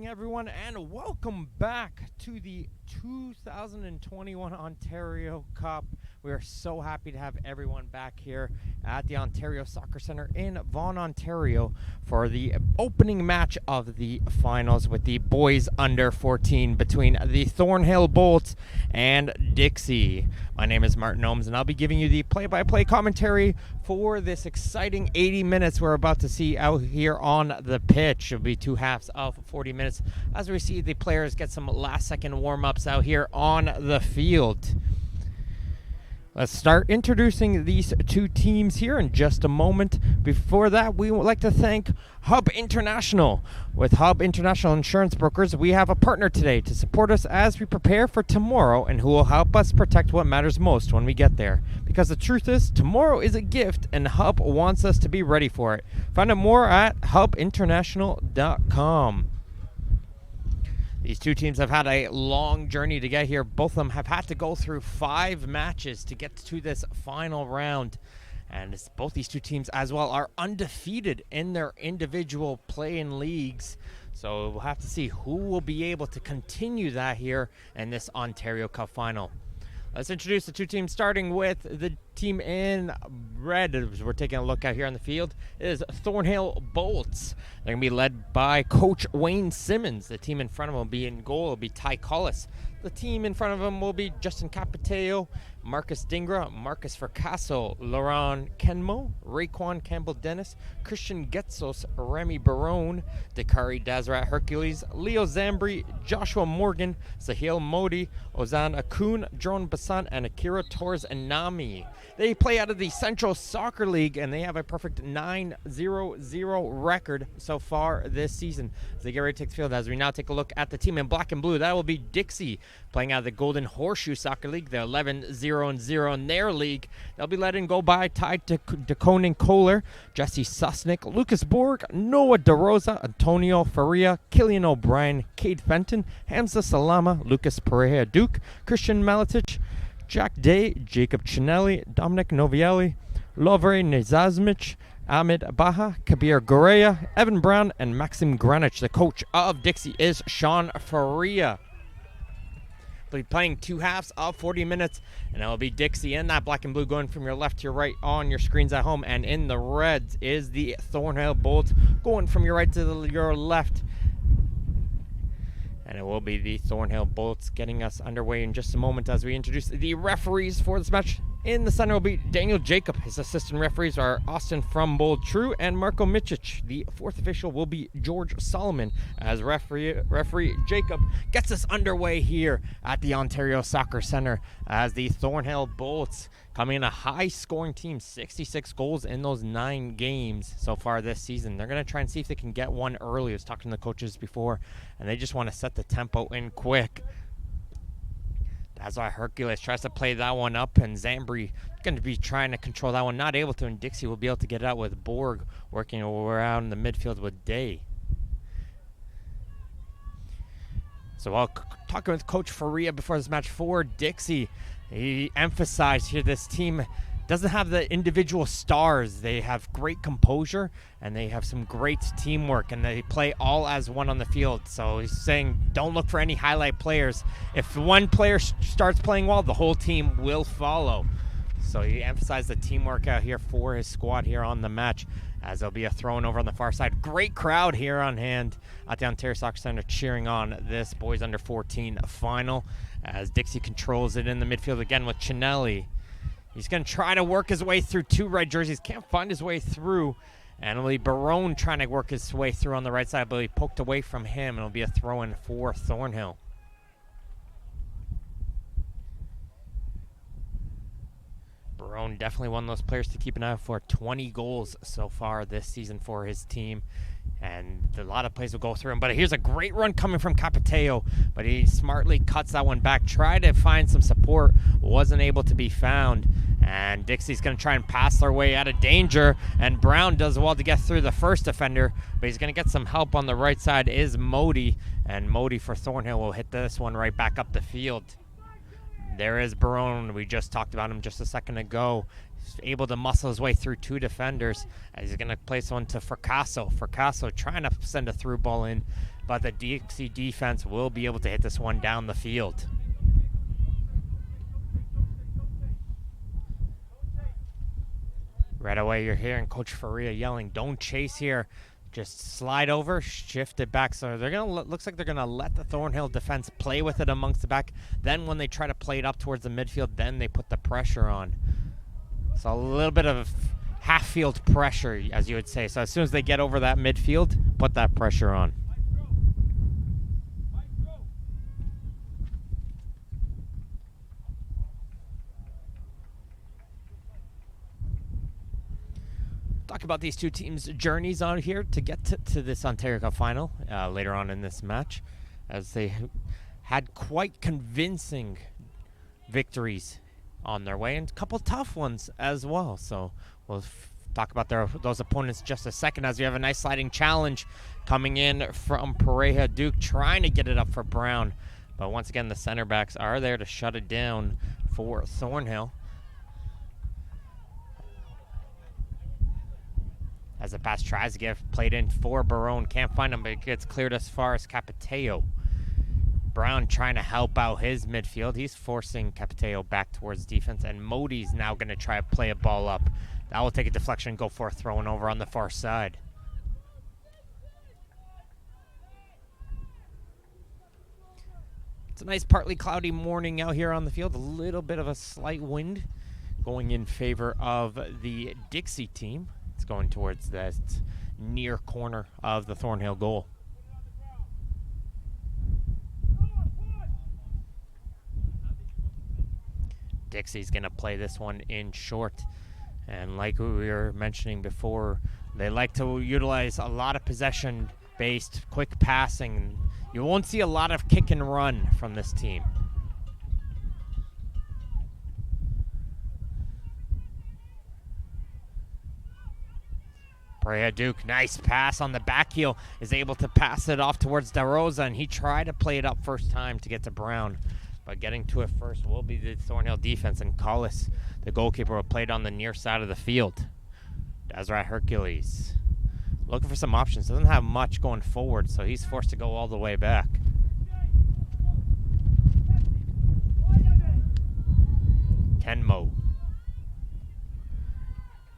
everyone, and welcome back to the 2021 Ontario Cup. We are so happy to have everyone back here at the Ontario Soccer Centre in Vaughan, Ontario for the opening match of the finals with the boys under 14 between the Thornhill Bolts and Dixie. My name is Martin Ohms, and I'll be giving you the play-by-play commentary for this exciting 80 minutes we're about to see out here on the pitch. It'll be two halves of 40 minutes as we see the players get some last-second warm-ups out here on the field. Let's start introducing these two teams here in just a moment. Before that, we would like to thank Hub International. With Hub International Insurance Brokers, we have a partner today to support us as we prepare for tomorrow and who will help us protect what matters most when we get there. Because the truth is, tomorrow is a gift and Hub wants us to be ready for it. Find out more at hubinternational.com. These two teams have had a long journey to get here. Both of them have had to go through 5 matches to get to this final round. And both these two teams as well are undefeated in their individual play-in leagues. So we'll have to see who will be able to continue that here in this Ontario Cup final. Let's introduce the two teams, starting with the team in red. As we're taking a look out here on the field, it is Thornhill Bolts. They're going to be led by Coach Wayne Simmons. The team in front of them will be in goal. It will be Ty Collis. The team in front of him will be Justin Capiteo, Marcus Dingra, Marcus Fracasso, Laurent Kenmo, Raekwon Campbell-Dennis, Christian Getsos, Remy Barone, Dakari Dazrat Hercules, Leo Zambri, Joshua Morgan, Sahil Modi, Ozan Akun, Drone Basan, and Akira Torres Anami. They play out of the Central Soccer League, and they have a perfect 9-0-0 record so far this season. As they get ready to take the field, as we now take a look at the team in black and blue, that will be Dixie, playing out of the Golden Horseshoe Soccer League. They're 11-0-0 in their league. They'll be led in goal by Ty DeConing Kohler, Jesse Susnick, Lucas Borg, Noah DeRosa, Antonio Faria, Killian O'Brien, Cade Fenton, Hamza Salama, Lucas Pereira Duke, Christian Maletic, Jack Day, Jacob Chinelli, Dominic Novielli, Lovre Nezazmich, Ahmed Baha, Kabir Gorea, Evan Brown, and Maxim Granich. The coach of Dixie is Sean Faria. They'll be playing 2 halves of 40 minutes, and it'll be Dixie in that black and blue going from your left to your right on your screens at home, and in the reds is the Thornhill Bolts going from your right to your left. And it will be the Thornhill Bolts getting us underway in just a moment as we introduce the referees for this match. In the center will be Daniel Jacob. His assistant referees are Austin Frumbold True and Marco Michich. The fourth official will be George Solomon as referee Jacob gets us underway here at the Ontario Soccer Centre as the Thornhill Bolts coming in a high-scoring team, 66 goals in those 9 games so far this season. They're going to try and see if they can get one early. I was talking to the coaches before, and they just want to set the tempo in quick. That's why Hercules tries to play that one up, and Zambri going to be trying to control that one. Not able to, and Dixie will be able to get it out with Borg working around the midfield with Day. So while talking with Coach Faria before this match for Dixie, he emphasized here this team doesn't have the individual stars. They have great composure, and they have some great teamwork, and they play all as one on the field. So he's saying don't look for any highlight players. If one player starts playing well, the whole team will follow. So he emphasized the teamwork out here for his squad here on the match, as there'll be a throw-in over on the far side. Great crowd here on hand at the Ontario Soccer Centre cheering on this boys under 14 final as Dixie controls it in the midfield again with Chinelli. He's going to try to work his way through 2 red jerseys. Can't find his way through. And it'll be Barone trying to work his way through on the right side, but he poked away from him, and it'll be a throw-in for Thornhill. Barone definitely one of those players to keep an eye out for. 20 goals so far this season for his team. And a lot of plays will go through him. But here's a great run coming from Capiteo. But he smartly cuts that one back. Tried to find some support. Wasn't able to be found. And Dixie's going to try and pass their way out of danger. And Brown does well to get through the first defender. But he's going to get some help on the right side is Modi. And Modi for Thornhill will hit this one right back up the field. There is Barone. We just talked about him just a second ago. He's able to muscle his way through 2 defenders. He's going to place one to Fracasso. Fracasso trying to send a through ball in, but the Dixie defense will be able to hit this one down the field. Right away, you're hearing Coach Faria yelling, "Don't chase here. Just slide over, shift it back." So they're gonna looks like they're gonna let the Thornhill defense play with it amongst the back. Then when they try to play it up towards the midfield, then they put the pressure on. So a little bit of half-field pressure, as you would say. So as soon as they get over that midfield, put that pressure on. Talk about these two teams' journeys on here to get to this Ontario Cup final later on in this match, as they had quite convincing victories on their way and a couple tough ones as well. So we'll talk about those opponents just a second, as we have a nice sliding challenge coming in from Pareja Duke, trying to get it up for Brown. But once again, the center backs are there to shut it down for Thornhill. As the pass tries to get played in for Barone. Can't find him, but it gets cleared as far as Capiteo. Brown trying to help out his midfield. He's forcing Capiteo back towards defense, and Modi's now going to try to play a ball up. That will take a deflection and go for a throw-in over on the far side. It's a nice partly cloudy morning out here on the field. A little bit of a slight wind going in favor of the Dixie team. It's going towards that near corner of the Thornhill goal. Dixie's going to play this one in short. And like we were mentioning before, they like to utilize a lot of possession-based quick passing. You won't see a lot of kick and run from this team. Pareja Duke, nice pass on the back heel, is able to pass it off towards DeRosa, and he tried to play it up first time to get to Brown. But getting to it first will be the Thornhill defense, and Collis, the goalkeeper, will play it on the near side of the field. Desiree Hercules looking for some options. Doesn't have much going forward, so he's forced to go all the way back. Kenmo.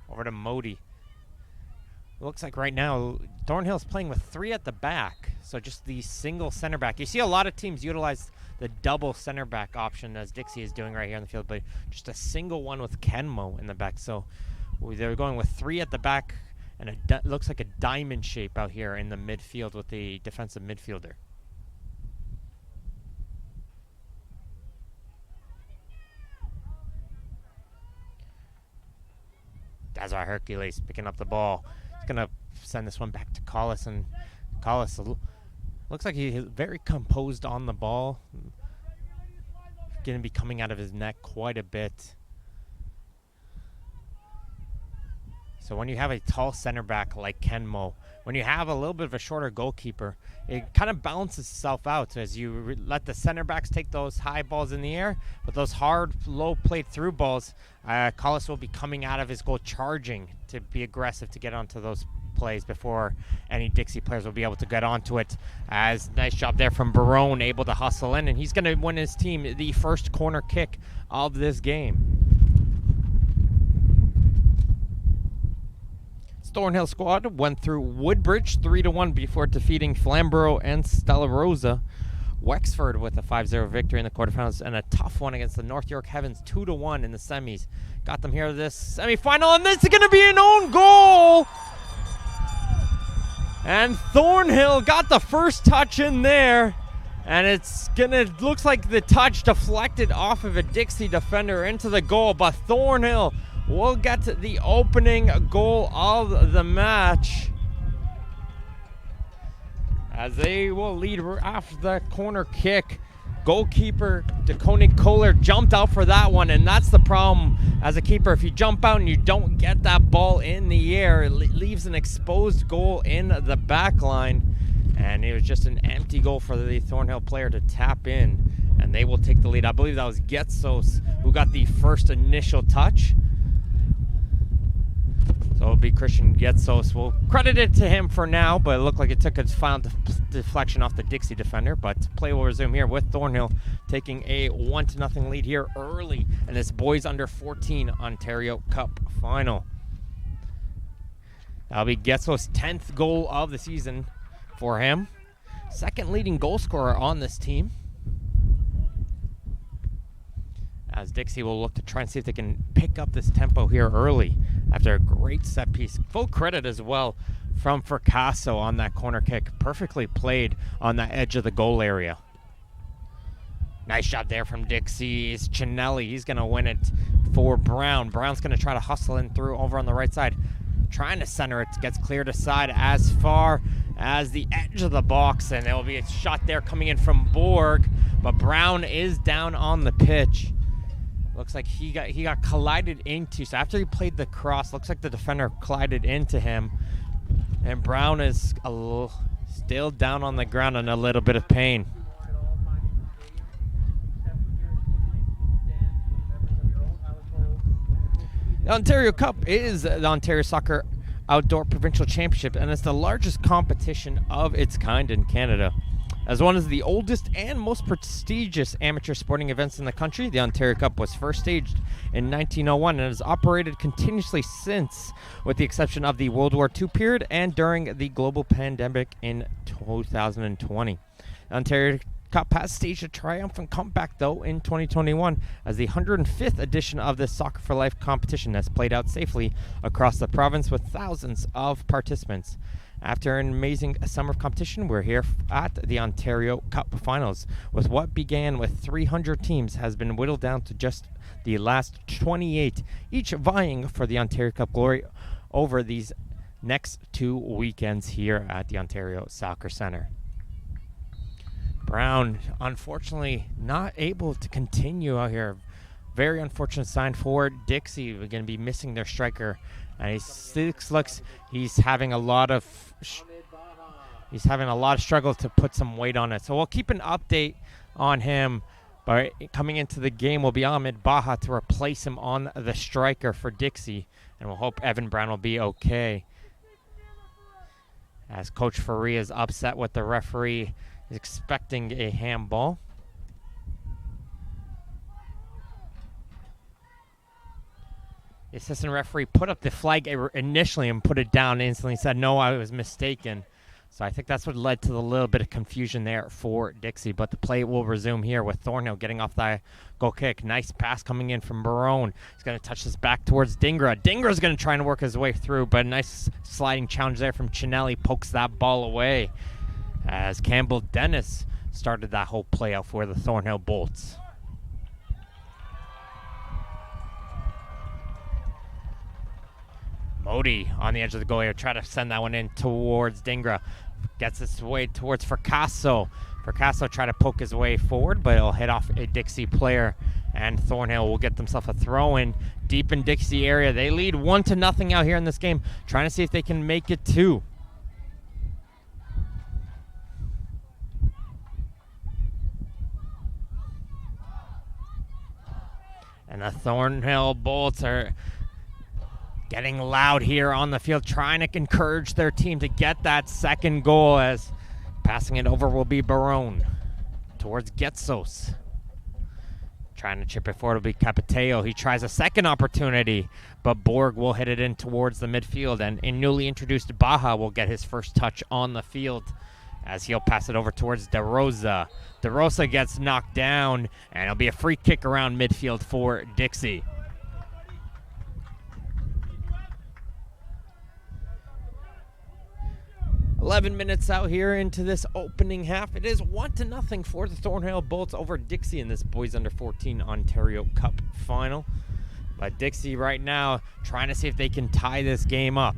Over to Modi. It looks like right now Thornhill's playing with three at the back, so just the single center back. You see a lot of teams utilize the double center back option, as Dixie is doing right here on the field, but just a single one with Kenmo in the back. So they're going with three at the back, and it looks like a diamond shape out here in the midfield with the defensive midfielder. Desiree Hercules picking up the ball. He's going to send this one back to Collis, and Collis looks like he's very composed on the ball. Going to be coming out of his neck quite a bit. So when you have a tall center back like Kenmo, when you have a little bit of a shorter goalkeeper, it kind of balances itself out as you let the center backs take those high balls in the air, but those hard, low played through balls, Collis will be coming out of his goal charging to be aggressive to get onto those plays before any Dixie players will be able to get onto it. As nice job there from Barone, able to hustle in, and he's going to win his team the first corner kick of this game. Thornhill squad went through Woodbridge 3-1 before defeating Flamborough and Stella Rosa. Wexford with a 5-0 victory in the quarterfinals, and a tough one against the North York Heavens 2-1 in the semis. Got them here to this semifinal, and this is going to be an own goal. And Thornhill got the first touch in there, and looks like the touch deflected off of a Dixie defender into the goal, but Thornhill will get to the opening goal of the match, as they will lead after the corner kick. Goalkeeper DeConig Kohler jumped out for that one, and that's the problem as a keeper. If you jump out and you don't get that ball in the air, it leaves an exposed goal in the back line, and it was just an empty goal for the Thornhill player to tap in, and they will take the lead. I believe that was Getsos who got the first initial touch. So it'll be Christian Getsos. We'll credit it to him for now, but it looked like it took its final deflection off the Dixie defender. But play will resume here with Thornhill taking a 1-0 lead here early in this boys under 14 Ontario Cup final. That'll be Getsos' 10th goal of the season for him. Second leading goal scorer on this team. As Dixie will look to try and see if they can pick up this tempo here early after a great set piece. Full credit as well from Fracasso on that corner kick. Perfectly played on that edge of the goal area. Nice shot there from Dixie. It's Chinelli. He's going to win it for Brown. Brown's going to try to hustle in through over on the right side. Trying to center it. Gets cleared aside as far as the edge of the box. And there will be a shot there coming in from Borg. But Brown is down on the pitch. Looks like he got collided into. So after he played the cross, looks like the defender collided into him. And Brown is still down on the ground in a little bit of pain. The Ontario Cup is the Ontario Soccer Outdoor Provincial Championship, and it's the largest competition of its kind in Canada. As one of the oldest and most prestigious amateur sporting events in the country, the Ontario Cup was first staged in 1901 and has operated continuously since, with the exception of the World War II period and during the global pandemic in 2020. The Ontario Cup has staged a triumphant comeback, though, in 2021 as the 105th edition of this Soccer for Life competition has played out safely across the province with thousands of participants. After an amazing summer of competition, we're here at the Ontario Cup Finals. With what began with 300 teams has been whittled down to just the last 28, each vying for the Ontario Cup glory over these next 2 weekends here at the Ontario Soccer Centre. Brown, unfortunately, not able to continue out here. Very unfortunate sign for Dixie. We're going to be missing their striker. And he's having a lot of struggle to put some weight on it. So we'll keep an update on him. But coming into the game will be Ahmed Baha to replace him on the striker for Dixie. And we'll hope Evan Brown will be okay. As Coach Faria is upset with the referee, is expecting a handball. The assistant referee put up the flag initially and put it down instantly. Said, no, I was mistaken. So I think that's what led to the little bit of confusion there for Dixie. But the play will resume here with Thornhill getting off the goal kick. Nice pass coming in from Barone. He's going to touch this back towards Dingra. Dingra's going to try and work his way through, but a nice sliding challenge there from Chinelli pokes that ball away as Campbell Dennis started that whole play out for the Thornhill Bolts. Modi on the edge of the goal here, try to send that one in towards Dingra. Gets his way towards Fracasso. Fracasso try to poke his way forward, but it'll hit off a Dixie player, and Thornhill will get themselves a throw-in deep in Dixie area. They lead 1-0 out here in this game, trying to see if they can make it 2. And the Thornhill Bolts are getting loud here on the field, trying to encourage their team to get that second goal, as passing it over will be Barone towards Getsos. Trying to chip it forward will be Capiteo. He tries a second opportunity, but Borg will hit it in towards the midfield, and newly introduced Baja will get his first touch on the field as he'll pass it over towards DeRosa. DeRosa gets knocked down, and it'll be a free kick around midfield for Dixie. 11 minutes out here into this opening half. It is 1-0 for the Thornhill Bolts over Dixie in this Boys Under 14 Ontario Cup final. But Dixie right now trying to see if they can tie this game up.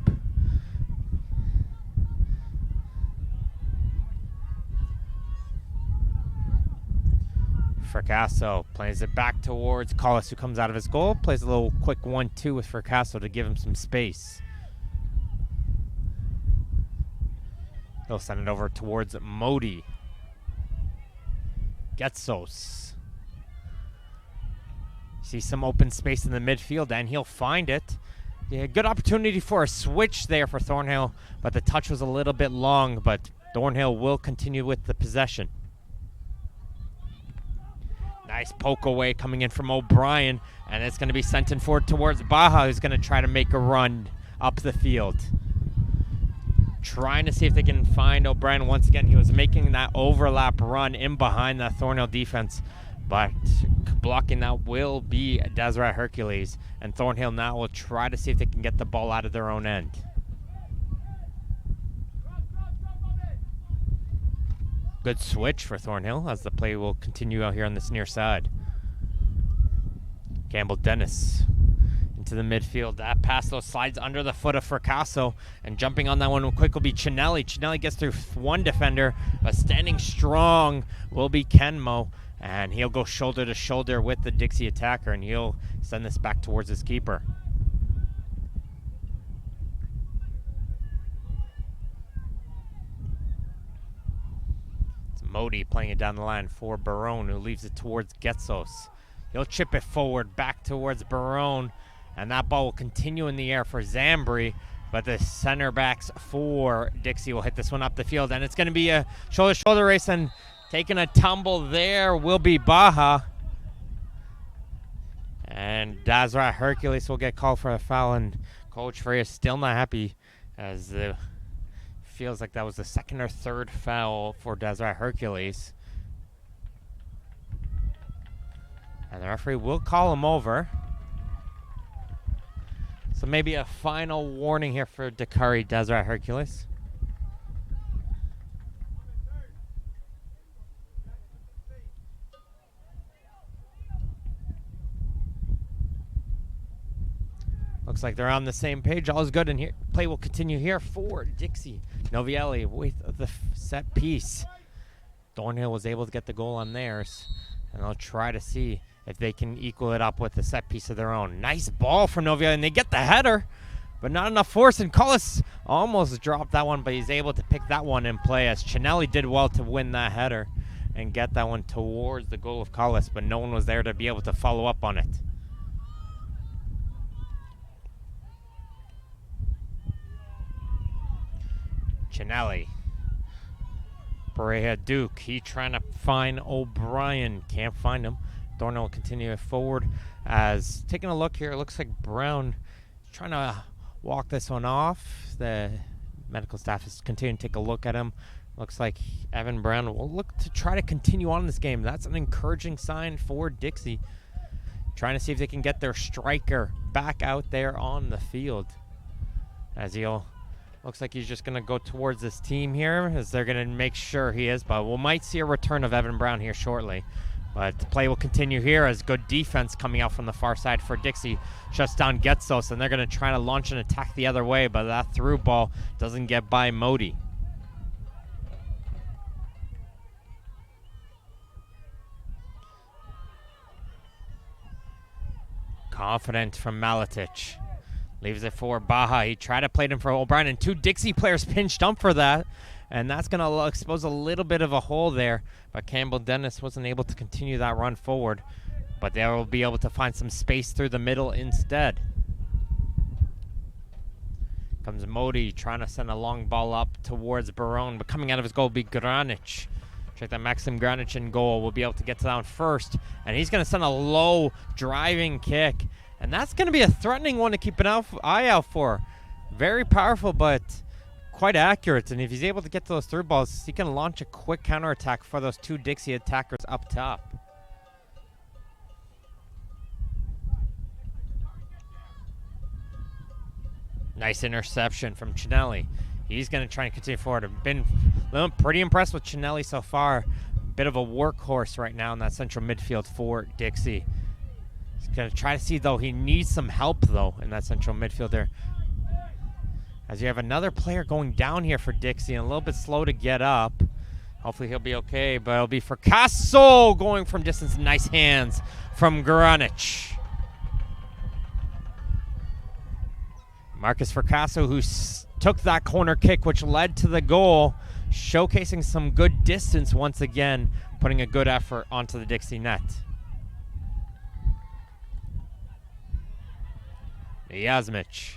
Fracasso plays it back towards Collis, who comes out of his goal. Plays a little quick 1-2 with Fracasso to give him some space. He'll send it over towards Modi. Getsos. See some open space in the midfield, and he'll find it. Yeah, good opportunity for a switch there for Thornhill, but the touch was a little bit long, but Thornhill will continue with the possession. Nice poke away coming in from O'Brien, and it's going to be sent in forward towards Baja, who's going to try to make a run up the field. Trying to see if they can find O'Brien once again. He was making that overlap run in behind that Thornhill defense, but blocking that will be Deseret Hercules, and Thornhill now will try to see if they can get the ball out of their own end. Good switch for Thornhill as the play will continue out here on this near side. Campbell Dennis into the midfield. That pass though slides under the foot of Fracasso, and jumping on that one quick will be Chinelli. Chinelli gets through one defender, but standing strong will be Kenmo, and he'll go shoulder to shoulder with the Dixie attacker, and he'll send this back towards his keeper. Modi playing it down the line for Barone, who leaves it towards Getsos. He'll chip it forward back towards Barone, and that ball will continue in the air for Zambri, but the center backs for Dixie will hit this one up the field, and it's going to be a shoulder-to-shoulder race, and taking a tumble there will be Baja. And Deseret Hercules will get called for a foul, and Coach Frey is still not happy, as the feels like that was the second or third foul for Deseret Hercules. And the referee will call him over. So maybe a final warning here for Dakari Deseret Hercules. Looks like they're on the same page. All is good, and here play will continue here for Dixie. Novielli with the set piece. Thornhill was able to get the goal on theirs, and they'll try to see if they can equal it up with the set piece of their own. Nice ball from Novielli, and they get the header, but not enough force, and Collis almost dropped that one, but he's able to pick that one in play, as Chinelli did well to win that header and get that one towards the goal of Collis, but no one was there to be able to follow up on it. Chinelli. Pereira Duke. He trying to find O'Brien. Can't find him. Thornhill will continue forward. As taking a look here, it looks like Brown is trying to walk this one off. The medical staff is continuing to take a look at him. Looks like Evan Brown will look to try to continue on in this game. That's an encouraging sign for Dixie. Trying to see if they can get their striker back out there on the field. As he'll looks like he's just going to go towards this team here, as they're going to make sure he is. But we might see a return of Evan Brown here shortly. But the play will continue here as good defense coming out from the far side for Dixie. Shuts down Getsos, and they're going to try to launch an attack the other way, but that through ball doesn't get by Modi. Confident from Malatic. Leaves it for Baja. He tried to play it in for O'Brien, and two Dixie players pinched up for that. And that's going to expose a little bit of a hole there. But Campbell Dennis wasn't able to continue that run forward. But they will be able to find some space through the middle instead. Comes Modi trying to send a long ball up towards Barone. But coming out of his goal will be Granic. Check that Maxim Granic in goal. Will be able to get to that one first. And he's going to send a low driving kick. And that's going to be a threatening one to keep an eye out for. Very powerful, but quite accurate. And if he's able to get to those through balls, he can launch a quick counterattack for those two Dixie attackers up top. Nice interception from Chinelli. He's going to try and continue forward. I've been pretty impressed with Chinelli so far. Bit of a workhorse right now in that central midfield for Dixie. Going to try to see, though, he needs some help, though, in that central midfield there. As you have another player going down here for Dixie and a little bit slow to get up. Hopefully he'll be okay, but it'll be Fracasso going from distance. Nice hands from Granic. Marcus Fracasso, who took that corner kick, which led to the goal, showcasing some good distance once again, putting a good effort onto the Dixie net. Yasmich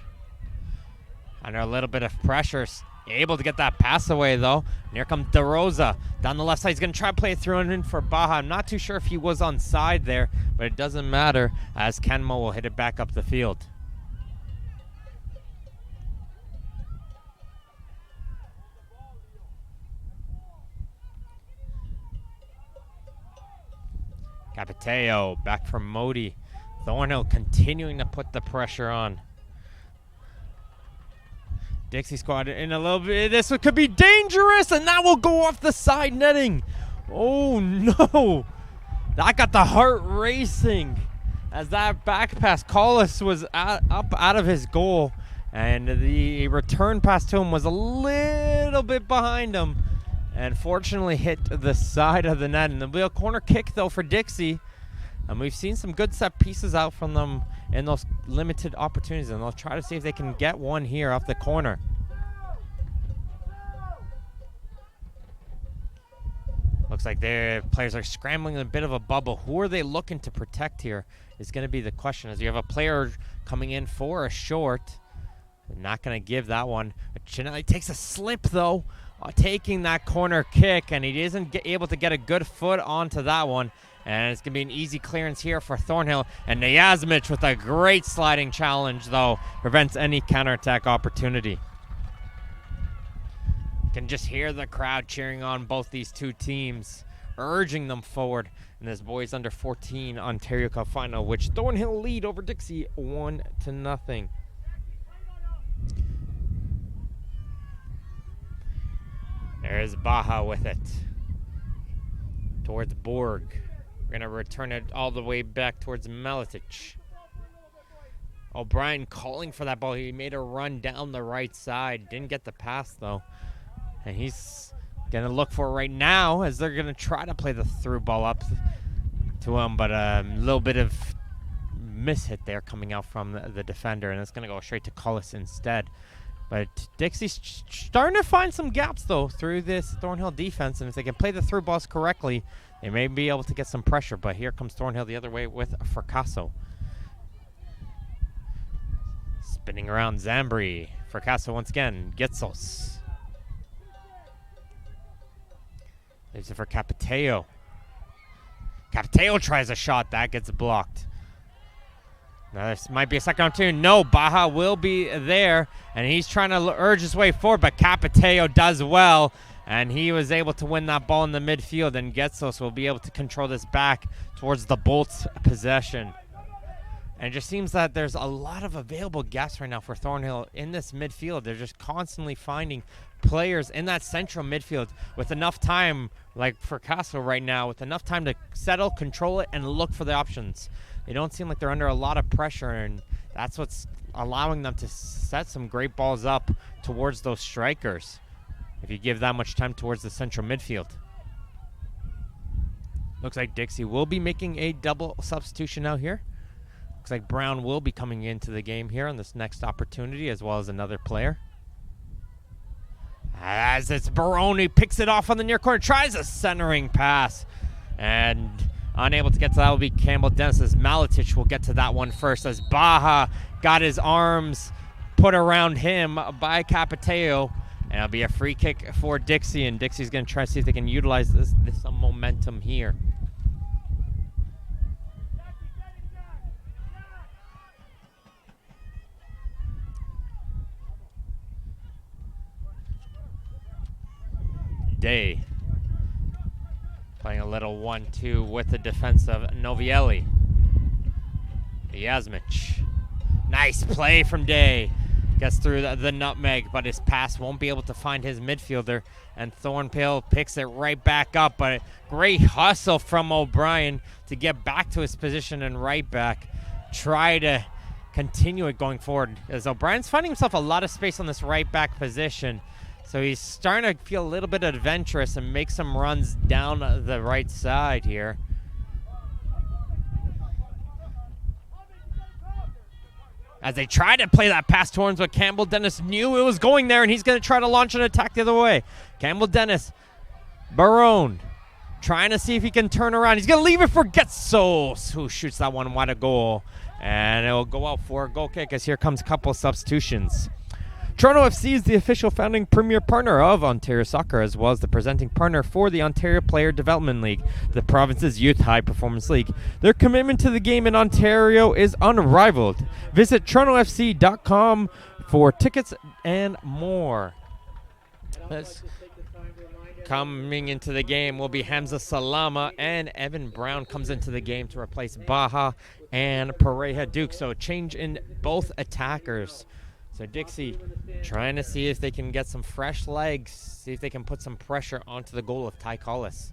under a little bit of pressure, able to get that pass away though. And here comes DeRosa down the left side. He's going to try to play it through and in for Baja. I'm not too sure if he was on side there, but it doesn't matter as Kenmo will hit it back up the field. Capiteo back from Modi. Thornhill continuing to put the pressure on. Dixie squad in a little bit. This could be dangerous, and that will go off the side netting. Oh no! That got the heart racing as that back pass. Collis was up out of his goal, and the return pass to him was a little bit behind him, and fortunately hit the side of the net. And there'll be a corner kick though for Dixie. And we've seen some good set pieces out from them in those limited opportunities, and they'll try to see if they can get one here off the corner. Looks like their players are scrambling in a bit of a bubble. Who are they looking to protect here is going to be the question, as you have a player coming in for a short. They're not going to give that one. Chinelli takes a slip, though, taking that corner kick, and he isn't able to get a good foot onto that one. And it's going to be an easy clearance here for Thornhill. And Nyazmich with a great sliding challenge, though, prevents any counterattack opportunity. You can just hear the crowd cheering on both these two teams, urging them forward in this boys under 14 Ontario Cup final, which Thornhill lead over Dixie 1-0. There's Baja with it towards Borg. We're going to return it all the way back towards Maletic. O'Brien calling for that ball. He made a run down the right side. Didn't get the pass, though. And he's going to look for it right now as they're going to try to play the through ball up to him. But a little bit of miss hit there coming out from the defender. And it's going to go straight to Collis instead. But Dixie's starting to find some gaps, though, through this Thornhill defense. And if they can play the through balls correctly, they may be able to get some pressure. But here comes Thornhill the other way with Fracasso. Spinning around Zambri. Fracasso once again. Getsos. Leaves it for Capiteo. Capiteo tries a shot. That gets blocked. Now this might be a second opportunity. No, Baja will be there, and he's trying to urge his way forward, but Capiteo does well, and he was able to win that ball in the midfield, and Getsos will be able to control this back towards the Bolts possession. And it just seems that there's a lot of available gaps right now for Thornhill in this midfield. They're just constantly finding players in that central midfield with enough time, like for Castle right now, with enough time to settle, control it, and look for the options. They don't seem like they're under a lot of pressure, and that's what's allowing them to set some great balls up towards those strikers if you give that much time towards the central midfield. Looks like Dixie will be making a double substitution out here. Looks like Brown will be coming into the game here on this next opportunity, as well as another player. As it's Baroni, picks it off on the near corner, tries a centering pass, and unable to get to that will be Campbell Dennis, as Maletic will get to that one first, as Baja got his arms put around him by Capiteo, and it'll be a free kick for Dixie, and Dixie's going to try to see if they can utilize this momentum here. Day playing a little 1-2 with the defense of Novielli. Yasmich. Nice play from Day. Gets through the nutmeg, but his pass won't be able to find his midfielder. And Thornhill picks it right back up. But a great hustle from O'Brien to get back to his position and right back. Try to continue it going forward, as O'Brien's finding himself a lot of space on this right back position. So he's starting to feel a little bit adventurous and make some runs down the right side here. As they try to play that pass towards, but Campbell Dennis knew it was going there, and he's going to try to launch an attack the other way. Campbell Dennis, Barone, trying to see if he can turn around. He's going to leave it for Getsos, who shoots that one wide a goal. And it will go out for a goal kick as here comes a couple substitutions. Toronto FC is the official founding premier partner of Ontario Soccer, as well as the presenting partner for the Ontario Player Development League, the province's youth high-performance league. Their commitment to the game in Ontario is unrivaled. Visit TorontoFC.com for tickets and more. Coming into the game will be Hamza Salama, and Evan Brown comes into the game to replace Baja and Pareja Duke. So change in both attackers. So Dixie trying to see if they can get some fresh legs, see if they can put some pressure onto the goal of Ty Collis.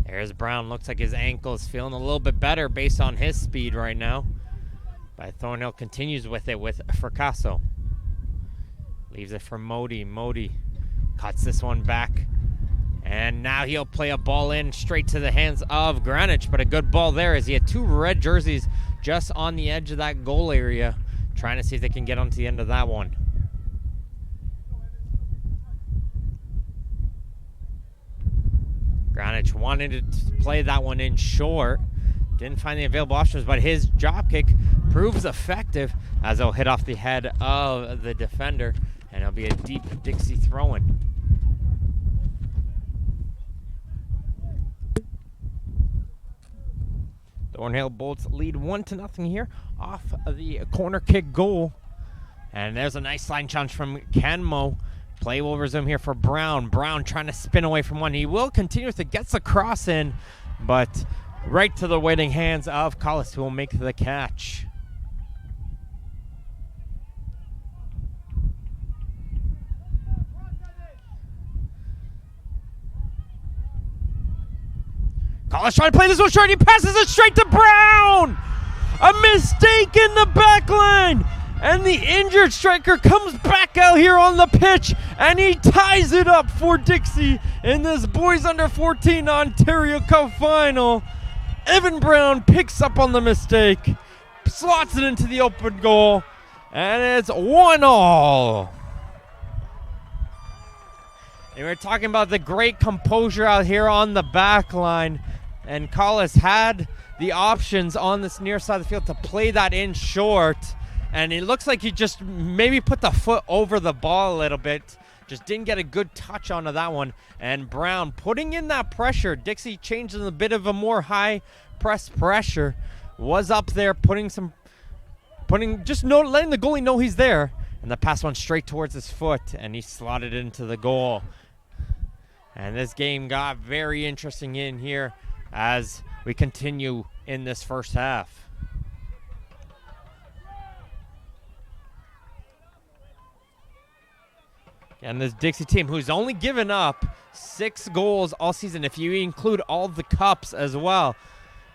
There's Brown. Looks like his ankle is feeling a little bit better based on his speed right now. But Thornhill continues with it with Fracasso. Leaves it for Modi. Modi cuts this one back. And now he'll play a ball in straight to the hands of Granich. But a good ball there as he had two red jerseys just on the edge of that goal area. Trying to see if they can get onto the end of that one. Granich wanted to play that one in short. Didn't find the available options, but his drop kick proves effective as it'll hit off the head of the defender. And it'll be a deep Dixie throw-in. Thornhill Bolts lead 1-0 here off of the corner kick goal. And there's a nice line challenge from Kenmo. Play will resume here for Brown. Brown trying to spin away from one. He will continue to get the cross in, but right to the waiting hands of Collis, who will make the catch. Collis trying to play this one short. He passes it straight to Brown. A mistake in the back line. And the injured striker comes back out here on the pitch. And he ties it up for Dixie in this boys under 14 Ontario Cup final. Evan Brown picks up on the mistake. Slots it into the open goal. And it's 1-1. And we're talking about the great composure out here on the back line. And Collis had the options on this near side of the field to play that in short. And it looks like he just maybe put the foot over the ball a little bit. Just didn't get a good touch onto that one. And Brown putting in that pressure. Dixie changing a bit of a more high press pressure. Was up there letting the goalie know he's there. And the pass went straight towards his foot. And he slotted it into the goal. And this game got very interesting in here as we continue in this first half. And this Dixie team, who's only given up 6 goals all season, if you include all the cups as well.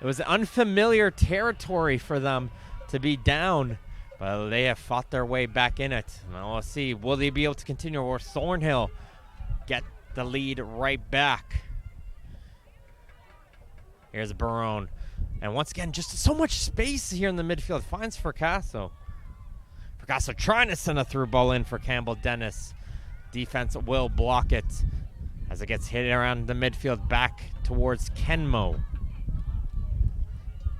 It was unfamiliar territory for them to be down, but they have fought their way back in it. Now we'll see, will they be able to continue, or Thornhill get the lead right back? Here's Barone. And once again, just so much space here in the midfield. Finds Fracasso. Fracasso trying to send a through ball in for Campbell Dennis. Defense will block it as it gets hit around the midfield back towards Kenmo.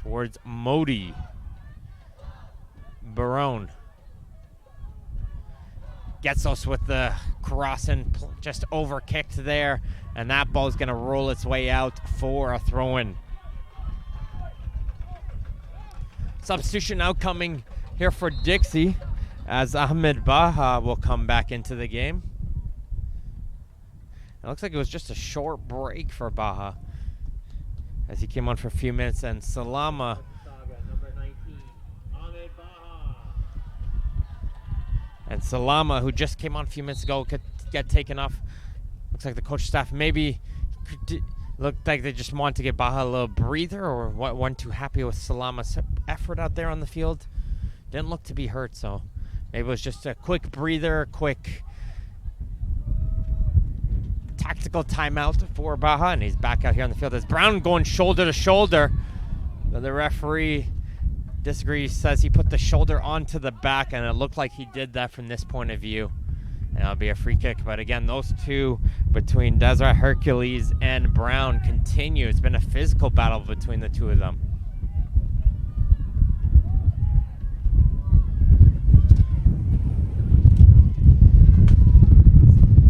Towards Modi. Barone. Getsos with the cross and just overkicked there. And that ball is going to roll its way out for a throw-in. Substitution now coming here for Dixie as Ahmed Baha will come back into the game. It looks like it was just a short break for Baha as he came on for a few minutes, and Salama who just came on a few minutes ago, could get taken off. Looks like the coach staff maybe looked like they just wanted to give Baha a little breather, or weren't too happy with Salama's effort out there on the field. Didn't look to be hurt, so maybe it was just a quick breather, quick tactical timeout for Baha, and he's back out here on the field as Brown going shoulder to shoulder. The referee Disagree, says he put the shoulder onto the back, and it looked like he did that from this point of view. And it'll be a free kick. But again, those two between Deseret Hercules and Brown continue. It's been a physical battle between the two of them.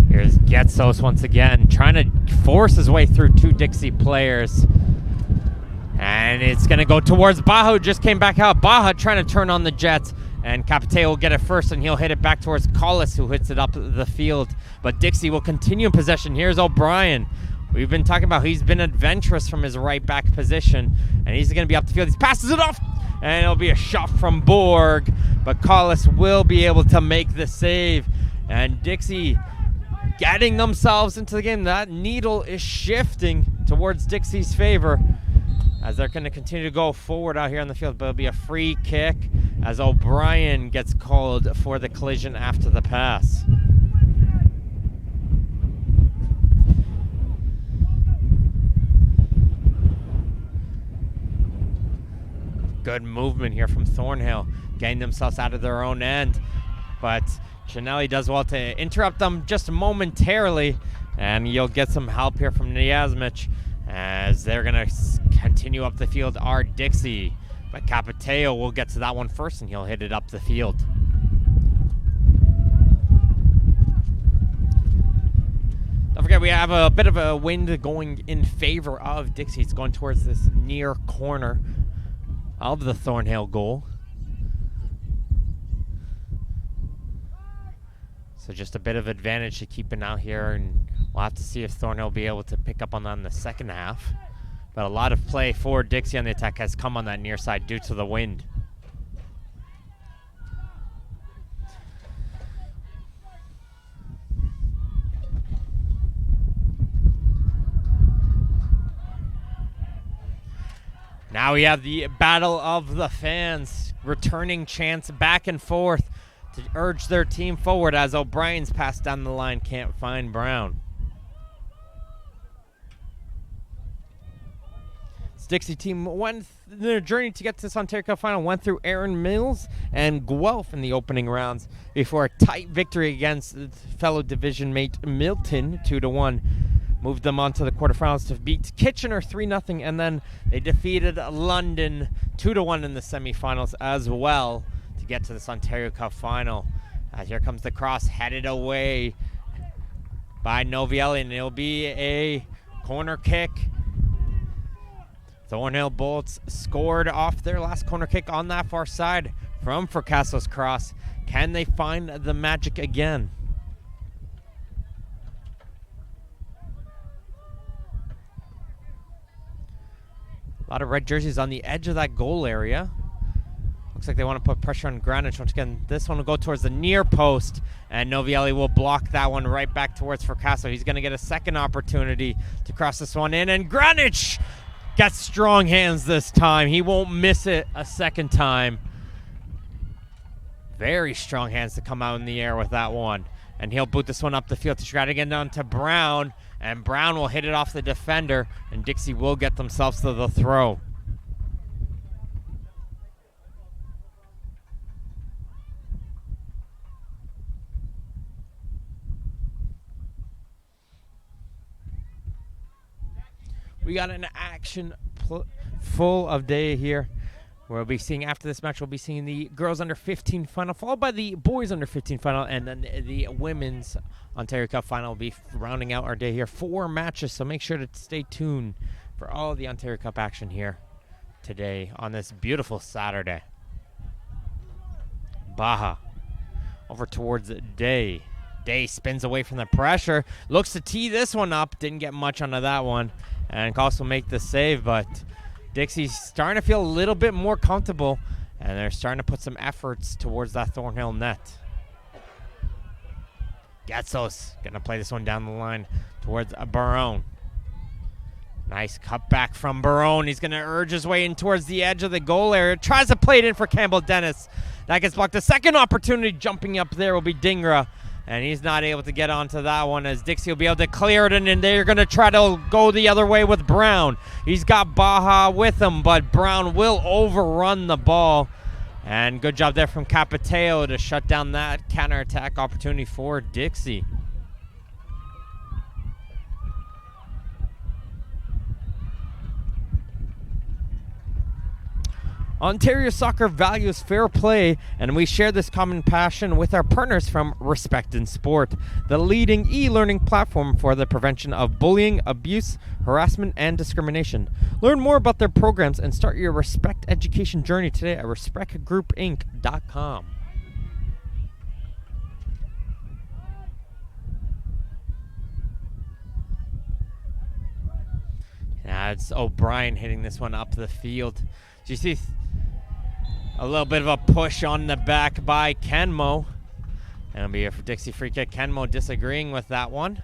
Here's Getsos once again, trying to force his way through two Dixie players. And it's going to go towards Baja, who just came back out. Baja trying to turn on the Jets. And Capiteo will get it first, and he'll hit it back towards Collis, who hits it up the field. But Dixie will continue in possession. Here's O'Brien. We've been talking about he's been adventurous from his right back position. And he's going to be up the field. He passes it off. And it'll be a shot from Borg. But Collis will be able to make the save. And Dixie getting themselves into the game. That needle is shifting towards Dixie's favor, as they're going to continue to go forward out here on the field. But it'll be a free kick as O'Brien gets called for the collision after the pass. Good movement here from Thornhill, getting themselves out of their own end. But Chanelli does well to interrupt them just momentarily, and you'll get some help here from Niasmich as they're going to continue up the field are Dixie. But Capiteo will get to that one first, and he'll hit it up the field. Don't forget, we have a bit of a wind going in favor of Dixie. It's going towards this near corner of the Thornhill goal. So just a bit of advantage to keep it out here, and we'll have to see if Thornhill will be able to pick up on that in the second half. But a lot of play for Dixie on the attack has come on that near side due to the wind. Now we have the battle of the fans, returning chants back and forth to urge their team forward as O'Brien's pass down the line can't find Brown. Dixie team went their journey to get to this Ontario Cup final, went through Aaron Mills and Guelph in the opening rounds before a tight victory against fellow division mate Milton 2-1. Moved them on to the quarterfinals to beat Kitchener 3-0, and then they defeated London 2-1 in the semifinals as well to get to this Ontario Cup final. Here comes the cross headed away by Novielli, and it'll be a corner kick. Thornhill Bolts scored off their last corner kick on that far side from Fracasso's cross. Can they find the magic again? A lot of red jerseys on the edge of that goal area. Looks like they want to put pressure on Granic. Once again, this one will go towards the near post, and Novielli will block that one right back towards Fracasso. He's going to get a second opportunity to cross this one in, and Granic got strong hands this time. He won't miss it a second time. Very strong hands to come out in the air with that one. And he'll boot this one up the field to try to get down to Brown. And Brown will hit it off the defender. And Dixie will get themselves to the throw. We got an action full of day here. We'll be seeing, after this match, we'll be seeing the girls under 15 final, followed by the boys under 15 final, and then the women's Ontario Cup final will be rounding out our day here. 4 matches, so make sure to stay tuned for all of the Ontario Cup action here today on this beautiful Saturday. Baja over towards Day. Day spins away from the pressure, looks to tee this one up, didn't get much onto that one. And Cost will make the save, but Dixie's starting to feel a little bit more comfortable, and they're starting to put some efforts towards that Thornhill net. Getsos going to play this one down the line towards Barone. Nice cutback from Barone. He's going to urge his way in towards the edge of the goal area. Tries to play it in for Campbell Dennis. That gets blocked. The second opportunity jumping up there will be Dingra. And he's not able to get onto that one as Dixie will be able to clear it, and then they're going to try to go the other way with Brown. He's got Baja with him, but Brown will overrun the ball. And good job there from Capiteo to shut down that counterattack opportunity for Dixie. Ontario Soccer values fair play, and we share this common passion with our partners from Respect in Sport, the leading e-learning platform for the prevention of bullying, abuse, harassment, and discrimination. Learn more about their programs and start your Respect education journey today at respectgroupinc.com. Now it's O'Brien hitting this one up the field. Do you see a little bit of a push on the back by Kenmo? And it'll be a Dixie free kick. Kenmo disagreeing with that one.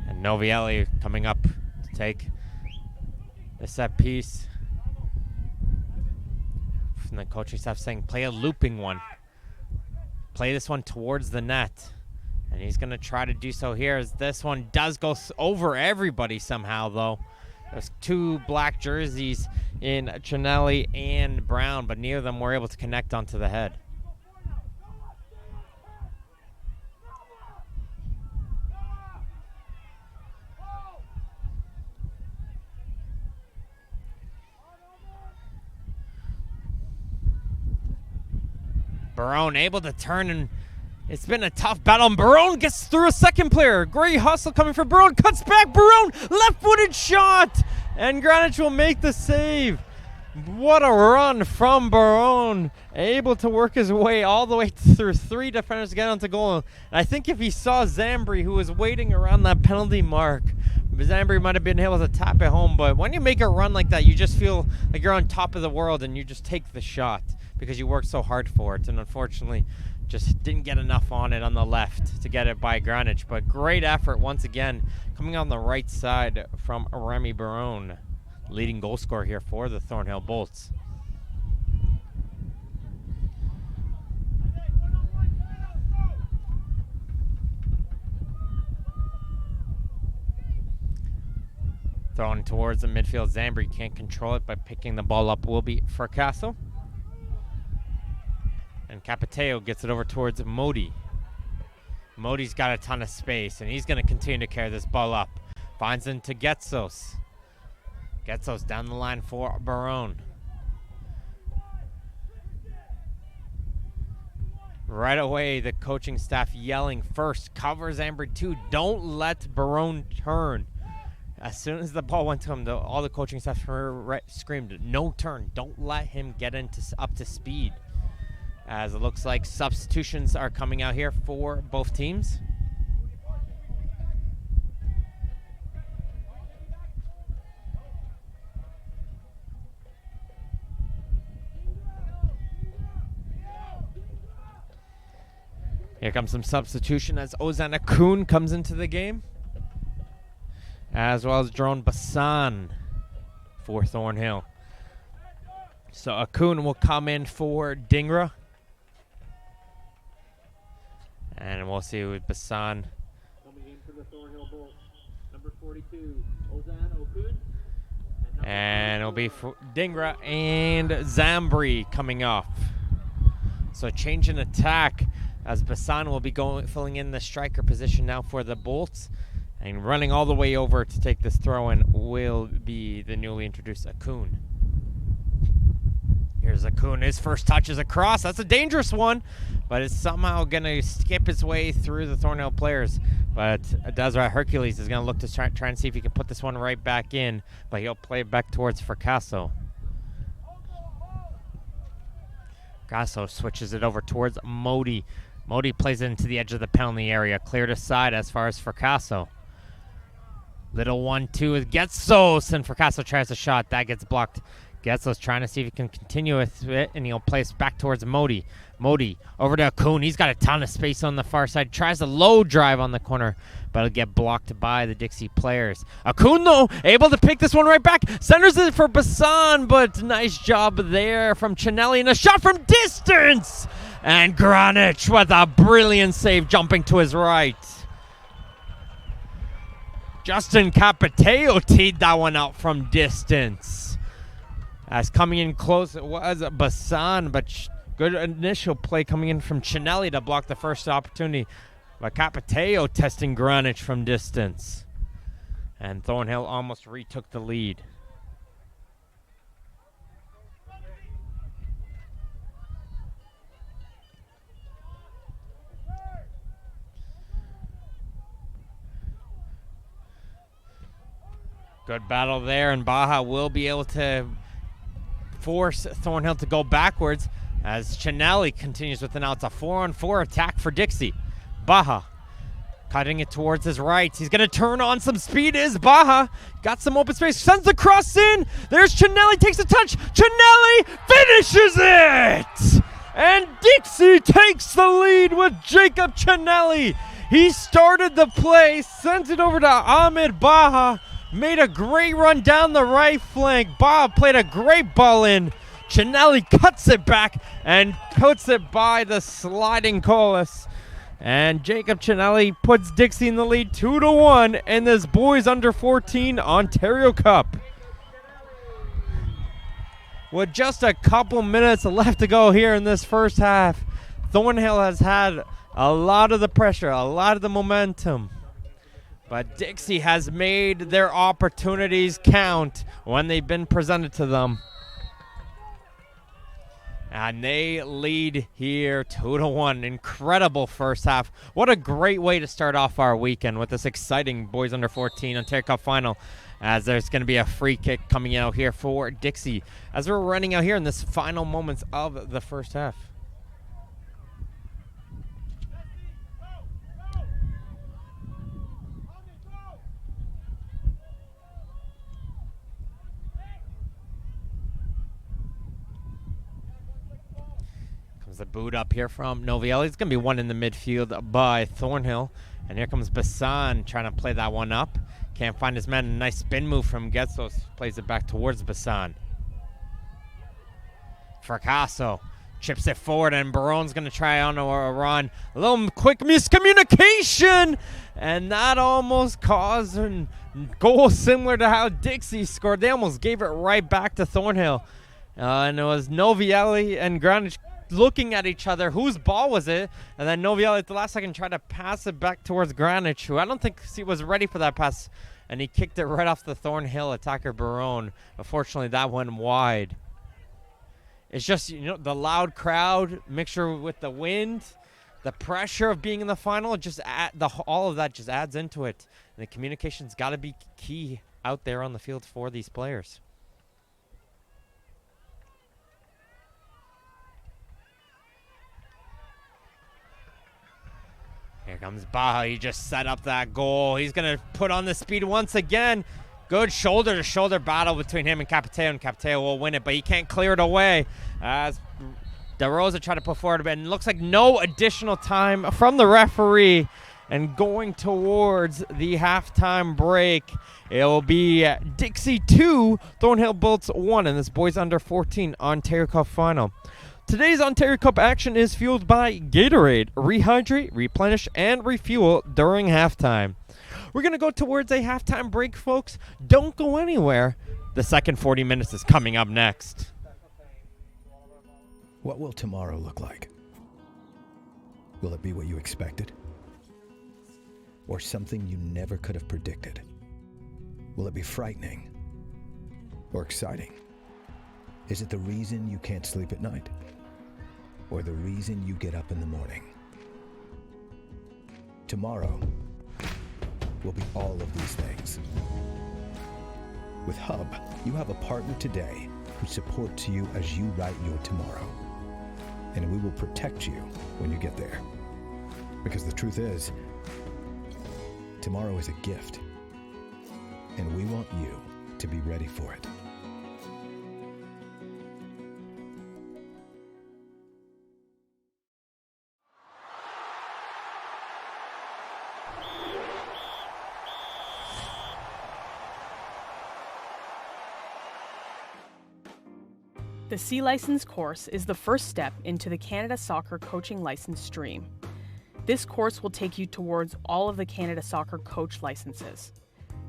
And Novielli coming up to take the set piece. From the coaching staff saying, play a looping one. Play this one towards the net. And he's going to try to do so here, as this one does go over everybody somehow, though. There's two black jerseys in Chinelli and Brown, but neither of them were able to connect onto the head. Barone able to turn, and it's been a tough battle, and Barone gets through a second player. Great hustle coming for Barone, cuts back, Barone, left-footed shot, and Greenwich will make the save. What a run from Barone, able to work his way all the way through three defenders to get onto goal. And I think if he saw Zambri, who was waiting around that penalty mark, Zambri might have been able to tap it home, but when you make a run like that, you just feel like you're on top of the world, and you just take the shot because you worked so hard for it. And unfortunately, just didn't get enough on it on the left to get it by Greenwich. But great effort once again coming on the right side from Remy Barone, leading goal scorer here for the Thornhill Bolts. Thrown towards the midfield. Zambri can't control it, but picking the ball up will be Fracasso. And Capiteo gets it over towards Modi. Modi's got a ton of space, and he's going to continue to carry this ball up. Finds into Getsos. Getsos down the line for Barone. Right away, the coaching staff yelling first, cover Zambri 2, don't let Barone turn. As soon as the ball went to him, all the coaching staff screamed, no turn, don't let him get up to speed. As it looks like substitutions are coming out here for both teams. Here comes some substitution as Ozan Akun comes into the game, as well as Jerome Bassan for Thornhill. So Akun will come in for Dingra. And we'll see with Bassan. Coming in for the Thornhill Bolts, number 42, Ozan Okun. And it'll be for Dingra and Zambri coming off. So change in attack as Bassan will be filling in the striker position now for the Bolts. And running all the way over to take this throw in will be the newly introduced Akun. Here's Akun. His first touch is across. That's a dangerous one, but it's somehow going to skip its way through the Thornhill players. But Desiree Hercules is going to look to try and see if he can put this one right back in, but he'll play it back towards Fracasso. Fracasso switches it over towards Modi. Modi plays it into the edge of the penalty area, cleared aside as far as Fracasso. Little 1-2 with Getsos, and Fracasso tries a shot. That gets blocked. Getsos trying to see if he can continue with it, and he'll place back towards Modi. Modi over to Akun. He's got a ton of space on the far side. Tries a low drive on the corner, but it'll get blocked by the Dixie players. Akun, though, able to pick this one right back. Centers it for Bassan, but nice job there from Chinelli, and a shot from distance. And Granic with a brilliant save jumping to his right. Justin Capiteo teed that one out from distance. As coming in close, it was Bassan, but good initial play coming in from Chinelli to block the first opportunity. But Capiteo testing Granic from distance. And Thornhill almost retook the lead. Good battle there, and Baja will be able to force Thornhill to go backwards as Chinelli continues with an out. It's a 4-on-4 attack for Dixie. Baja cutting it towards his right. He's going to turn on some speed. Is Baja. Got some open space. Sends the cross in. There's Chinelli. Takes a touch. Chinelli finishes it! And Dixie takes the lead with Jacob Chinelli. He started the play. Sent it over to Ahmed Baja. Made a great run down the right flank. Bob played a great ball in. Chinelli cuts it back and puts it by the sliding Colas. And Jacob Chinelli puts Dixie in the lead 2-1 in this boys under 14 Ontario Cup. With just a couple minutes left to go here in this first half, Thornhill has had a lot of the pressure, a lot of the momentum. But Dixie has made their opportunities count when they've been presented to them. And they lead here 2-1. Incredible first half. What a great way to start off our weekend with this exciting Boys Under 14 Ontario Cup final. As there's going to be a free kick coming out here for Dixie as we're running out here in this final moments of the first half. The boot up here from Novielli. It's going to be one in the midfield by Thornhill. And here comes Bassan trying to play that one up. Can't find his man. A nice spin move from Getsos. Plays it back towards Bassan. Fracasso chips it forward, and Barone's going to try on a run. A little quick miscommunication, and that almost caused a goal similar to how Dixie scored. They almost gave it right back to Thornhill. And it was Novielli and Granic looking at each other. Whose ball was it? And then Novielli at the last second tried to pass it back towards Granic, who I don't think he was ready for that pass, and he kicked it right off the Thornhill attacker Barone. Unfortunately, that went wide. It's just, the loud crowd mixture with the wind, the pressure of being in the final, all of that just adds into it. And the communication's got to be key out there on the field for these players. Here comes Baja. He just set up that goal. He's going to put on the speed once again. Good shoulder-to-shoulder battle between him and Capiteo will win it, but he can't clear it away as DeRosa tried to put forward, and it looks like no additional time from the referee. And going towards the halftime break, it will be Dixie 2, Thornhill Bolts 1 in this Boys Under 14 Ontario Cup final. Today's Ontario Cup action is fueled by Gatorade. Rehydrate, replenish, and refuel during halftime. We're going to go towards a halftime break, folks. Don't go anywhere. The second 40 minutes is coming up next. What will tomorrow look like? Will it be what you expected? Or something you never could have predicted? Will it be frightening? Or exciting? Is it the reason you can't sleep at night? Or the reason you get up in the morning? Tomorrow will be all of these things. With Hub, you have a partner today who supports you as you write your tomorrow. And we will protect you when you get there. Because the truth is, tomorrow is a gift. And we want you to be ready for it. The C License course is the first step into the Canada Soccer Coaching License stream. This course will take you towards all of the Canada Soccer Coach licenses.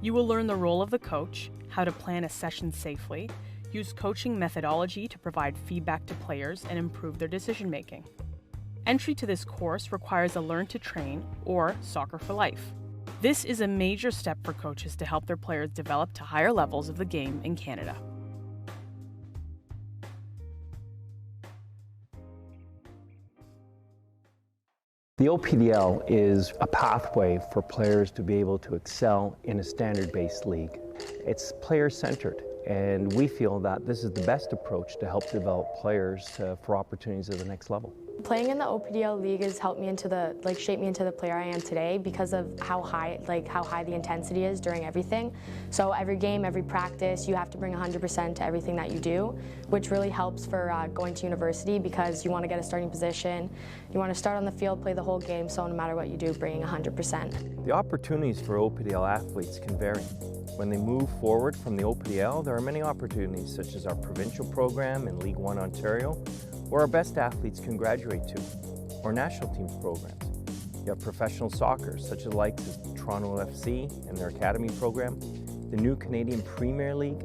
You will learn the role of the coach, how to plan a session safely, use coaching methodology to provide feedback to players and improve their decision-making. Entry to this course requires a Learn to Train, or Soccer for Life. This is a major step for coaches to help their players develop to higher levels of the game in Canada. The OPDL is a pathway for players to be able to excel in a standard-based league. It's player-centered, and we feel that this is the best approach to help develop players for opportunities at the next level. Playing in the OPDL league has helped me shape me into the player I am today because of how high the intensity is during everything. So every game, every practice, you have to bring 100% to everything that you do, which really helps for going to university because you want to get a starting position, you want to start on the field, play the whole game, so no matter what you do, bringing 100%. The opportunities for OPDL athletes can vary. When they move forward from the OPDL, there are many opportunities such as our provincial program in League One Ontario, where our best athletes can graduate to, or national teams programs. You have professional soccer, such as the likes of Toronto FC and their academy program, the new Canadian Premier League,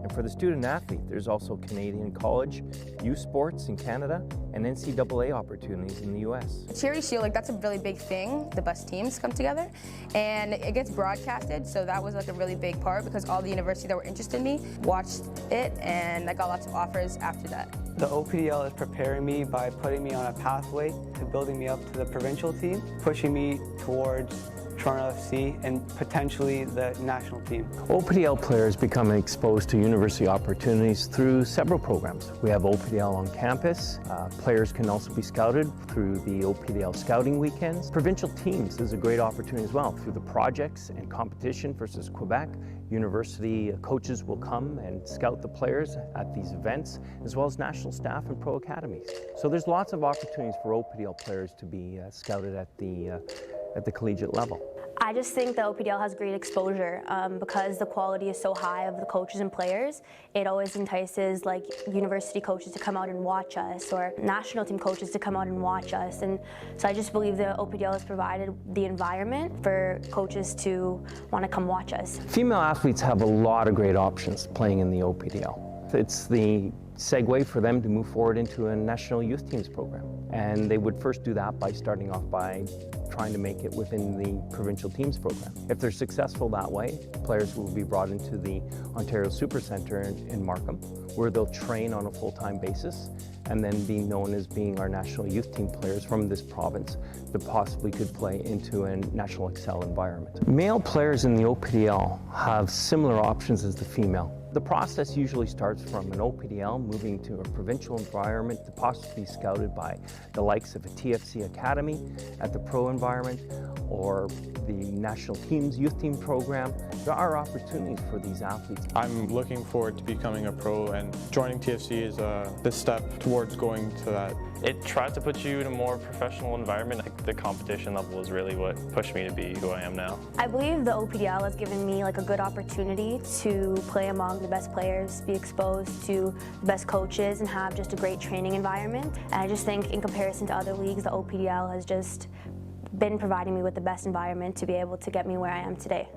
and for the student athlete, there's also Canadian college, youth sports in Canada, and NCAA opportunities in the US. Cherry Shield, that's a really big thing. The best teams come together, and it gets broadcasted, so that was a really big part because all the universities that were interested in me watched it, and I got lots of offers after that. The OPDL is preparing me by putting me on a pathway to building me up to the provincial team, pushing me towards Toronto FC and potentially the national team. OPDL players become exposed to university opportunities through several programs. We have OPDL on campus. Players can also be scouted through the OPDL scouting weekends. Provincial teams is a great opportunity as well through the projects and competition versus Quebec. University coaches will come and scout the players at these events, as well as national staff and pro academies. So there's lots of opportunities for OPDL players to be scouted at the collegiate level. I just think the OPDL has great exposure because the quality is so high of the coaches and players. It always entices university coaches to come out and watch us, or national team coaches to come out and watch us. And so I just believe the OPDL has provided the environment for coaches to want to come watch us. Female athletes have a lot of great options playing in the OPDL. It's the segue for them to move forward into a national youth teams program. And they would first do that by starting off by trying to make it within the provincial teams program. If they're successful that way, players will be brought into the Ontario Super Centre in Markham, where they'll train on a full-time basis and then be known as being our national youth team players from this province that possibly could play into a national Excel environment. Male players in the OPDL have similar options as the female. The process usually starts from an OPDL moving to a provincial environment to possibly be scouted by the likes of a TFC Academy at the pro environment or the national teams youth team program. There are opportunities for these athletes. I'm looking forward to becoming a pro, and joining TFC is the step towards going to that. It tries to put you in a more professional environment. The competition level is really what pushed me to be who I am now. I believe the OPDL has given me a good opportunity to play among the best players, be exposed to the best coaches, and have just a great training environment. And I just think in comparison to other leagues, the OPDL has just been providing me with the best environment to be able to get me where I am today.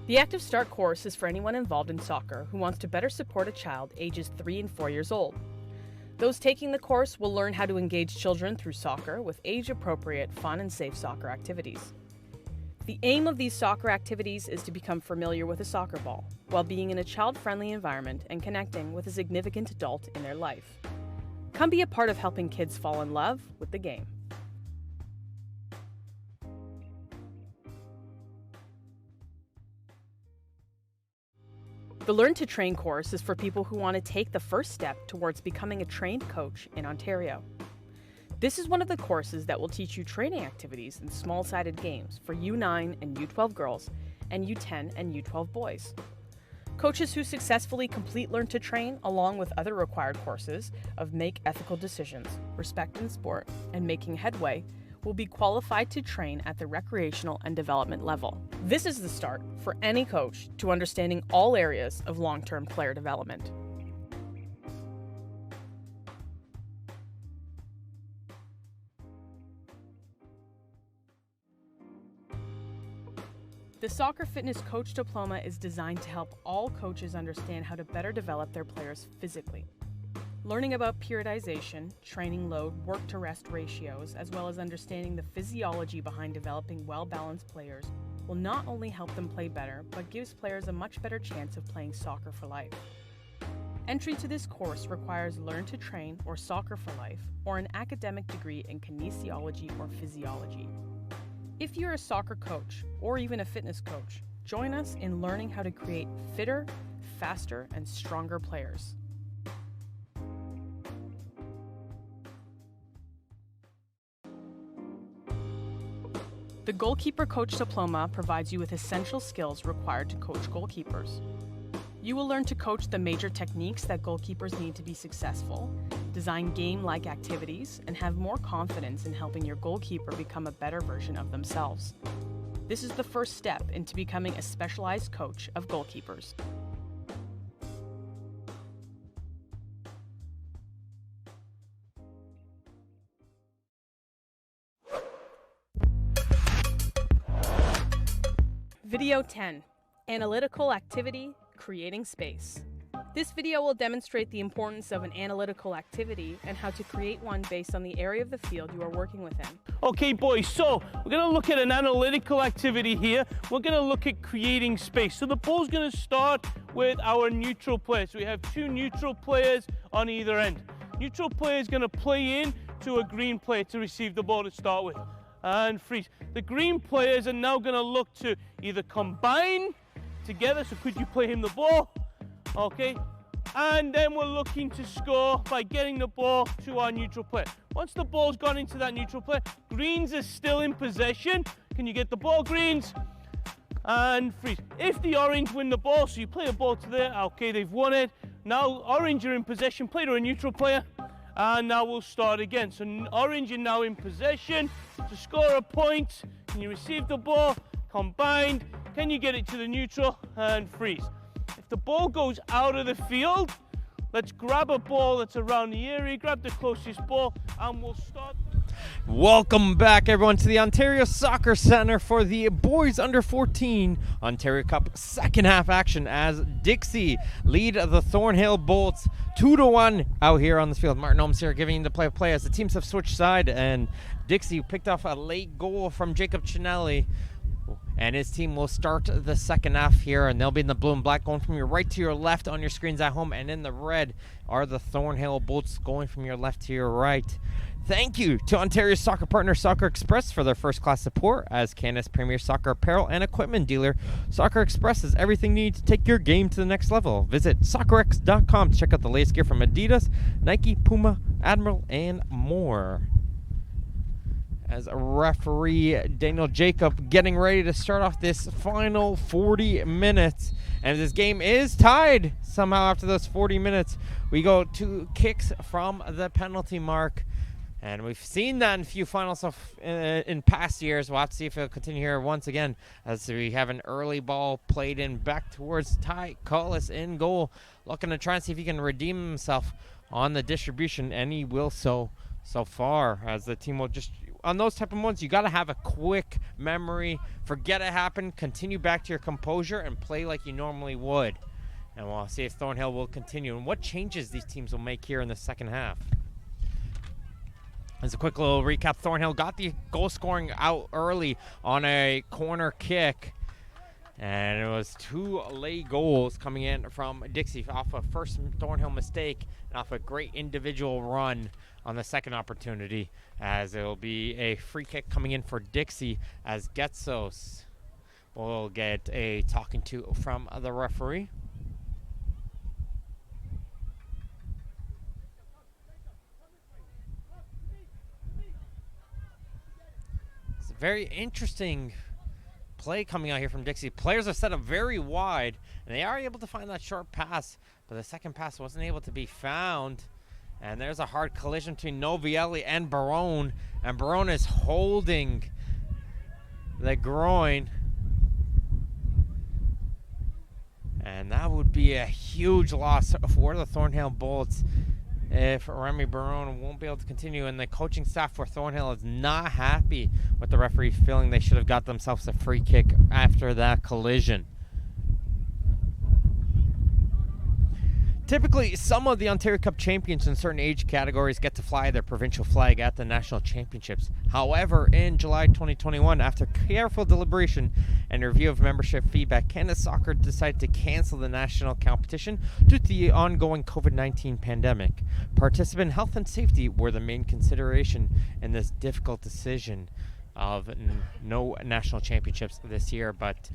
The Active Start course is for anyone involved in soccer who wants to better support a child ages 3 and 4 years old. Those taking the course will learn how to engage children through soccer with age-appropriate, fun and safe soccer activities. The aim of these soccer activities is to become familiar with a soccer ball while being in a child-friendly environment and connecting with a significant adult in their life. Come be a part of helping kids fall in love with the game. The Learn to Train course is for people who want to take the first step towards becoming a trained coach in Ontario. This is one of the courses that will teach you training activities in small-sided games for U9 and U12 girls and U10 and U12 boys. Coaches who successfully complete Learn to Train, along with other required courses of Make Ethical Decisions, Respect in Sport, and Making Headway, will be qualified to train at the recreational and development level. This is the start for any coach to understanding all areas of long-term player development. The Soccer Fitness Coach Diploma is designed to help all coaches understand how to better develop their players physically. Learning about periodization, training load, work-to-rest ratios, as well as understanding the physiology behind developing well-balanced players will not only help them play better, but gives players a much better chance of playing soccer for life. Entry to this course requires Learn to Train or Soccer for Life, or an academic degree in kinesiology or physiology. If you're a soccer coach or even a fitness coach, join us in learning how to create fitter, faster, and stronger players. The Goalkeeper Coach Diploma provides you with essential skills required to coach goalkeepers. You will learn to coach the major techniques that goalkeepers need to be successful, design game-like activities, and have more confidence in helping your goalkeeper become a better version of themselves. This is the first step into becoming a specialized coach of goalkeepers. Video 10, Analytical Activity, Creating Space. This video will demonstrate the importance of an analytical activity and how to create one based on the area of the field you are working within. Okay boys, so we're going to look at an analytical activity here. We're going to look at creating space. So the ball's going to start with our neutral player. So we have two neutral players on either end. Neutral player is going to play in to a green player to receive the ball to start with. And freeze. The green players are now going to look to either combine together, so could you play him the ball? Okay, and then we're looking to score by getting the ball to our neutral player. Once the ball's gone into that neutral player, greens are still in possession. Can you get the ball, greens? And freeze. If the orange win the ball, so you play a ball to there, okay, they've won it. Now orange are in possession, play to a neutral player, and now we'll start again. So orange are now in possession to score a point. Can you receive the ball? Combined. Can you get it to the neutral? And freeze. If the ball goes out of the field, let's grab a ball that's around the area, grab the closest ball, and we'll start. Welcome back, everyone, to the Ontario Soccer Centre for the Boys Under 14 Ontario Cup second half action as Dixie lead the Thornhill Bolts 2-1 out here on this field. Martin Holmes here giving you the play-by-play as the teams have switched side, and Dixie picked off a late goal from Jacob Chinelli. And his team will start the second half here, and they'll be in the blue and black going from your right to your left on your screens at home, and in the red are the Thornhill Bolts going from your left to your right. Thank you to Ontario's soccer partner Soccer Express for their first-class support as Canada's premier soccer apparel and equipment dealer. Soccer Express is everything you need to take your game to the next level. Visit soccerx.com to check out the latest gear from Adidas, Nike, Puma, Admiral, and more. As referee Daniel Jacob getting ready to start off this final 40 minutes. And this game is tied somehow after those 40 minutes. We go to kicks from the penalty mark. And we've seen that in a few finals in past years. We'll have to see if it'll continue here once again as we have an early ball played in back towards Ty Collis in goal. Looking to try and see if he can redeem himself on the distribution. And he will so far as the team will just... On those type of moments, you got to have a quick memory, forget it happened, continue back to your composure, and play like you normally would. And we'll see if Thornhill will continue and what changes these teams will make here in the second half. As a quick little recap, Thornhill got the goal scoring out early on a corner kick. And it was two late goals coming in from Dixie off a first Thornhill mistake and off a great individual run on the second opportunity, as it will be a free kick coming in for Dixie as Getsos will get a talking to from the referee. It's a very interesting play coming out here from Dixie. Players are set up very wide, and they are able to find that short pass, but the second pass wasn't able to be found. And there's a hard collision between Novielli and Barone. And Barone is holding the groin. And that would be a huge loss for the Thornhill Bolts if Remy Barone won't be able to continue. And the coaching staff for Thornhill is not happy with the referee, feeling they should have got themselves a free kick after that collision. Typically, some of the Ontario Cup champions in certain age categories get to fly their provincial flag at the national championships. However, in July 2021, after careful deliberation and review of membership feedback, Canada Soccer decided to cancel the national competition due to the ongoing COVID-19 pandemic. Participant health and safety were the main consideration in this difficult decision of no national championships this year, but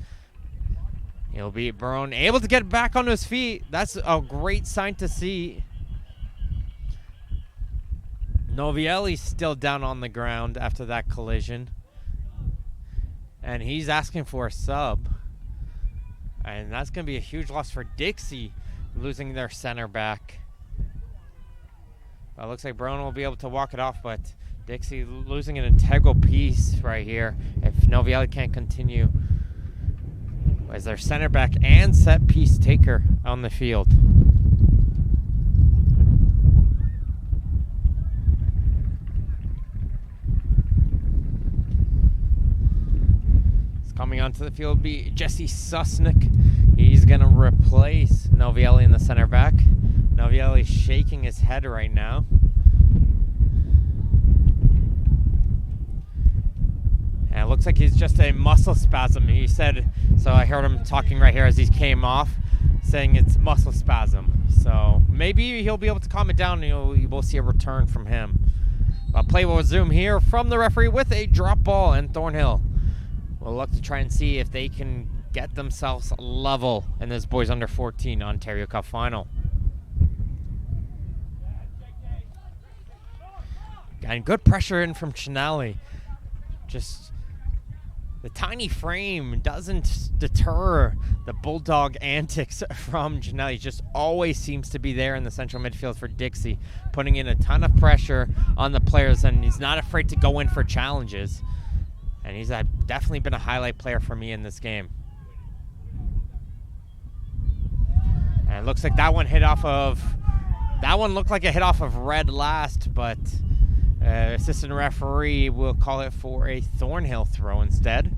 he'll be Barone able to get back on his feet. That's a great sign to see. Novielli's still down on the ground after that collision. And he's asking for a sub. And that's going to be a huge loss for Dixie, losing their center back. It looks like Barone will be able to walk it off, but Dixie losing an integral piece right here if Novielli can't continue as their center back and set piece taker on the field. Coming onto the field will be Jesse Susnick. He's going to replace Novielli in the center back. Novielli shaking his head right now. And it looks like he's just a muscle spasm. He said, so I heard him talking right here as he came off, saying it's muscle spasm. So maybe he'll be able to calm it down and we'll see a return from him. But play will resume here from the referee with a drop ball, and Thornhill will look to try and see if they can get themselves level in this boys under 14 Ontario Cup final. And good pressure in from Chinelli. Just the tiny frame doesn't deter the bulldog antics from Chinelli. Just always seems to be there in the central midfield for Dixie, putting in a ton of pressure on the players, and he's not afraid to go in for challenges. And he's definitely been a highlight player for me in this game. And it looks like that one looked like a hit off of red last, but assistant referee will call it for a Thornhill throw instead.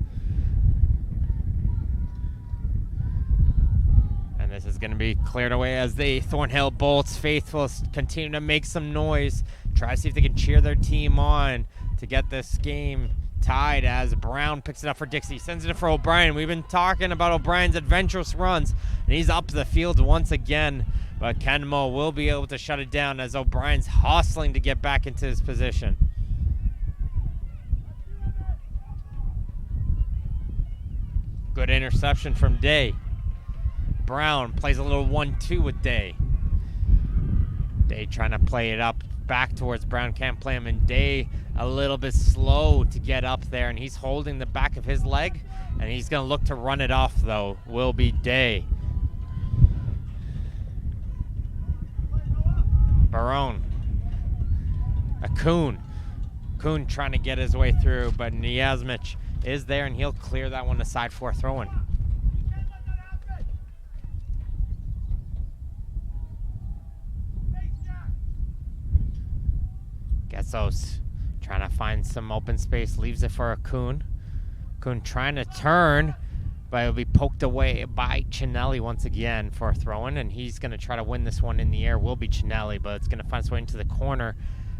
And this is going to be cleared away as the Thornhill Bolts faithful continue to make some noise, try to see if they can cheer their team on to get this game tied as Brown picks it up for Dixie, sends it for O'Brien. We've been talking about O'Brien's adventurous runs, and he's up the field once again, but Kenmo will be able to shut it down as O'Brien's hustling to get back into his position. Good interception from Day. Brown plays a little 1-2 with Day. Day trying to play it up back towards Brown, can't play him, and Day a little bit slow to get up there, and he's holding the back of his leg, and he's going to look to run it off, though, will be Day. Barone. Akun trying to get his way through, but Niazmich is there, and he'll clear that one aside for a throw-in. Getsos trying to find some open space, leaves it for Akun. Akun trying to turn, but it'll be poked away by Chinelli once again for a throw-in, and he's going to try to win this one in the air. Will be Chinelli, but it's going to find its way into the corner.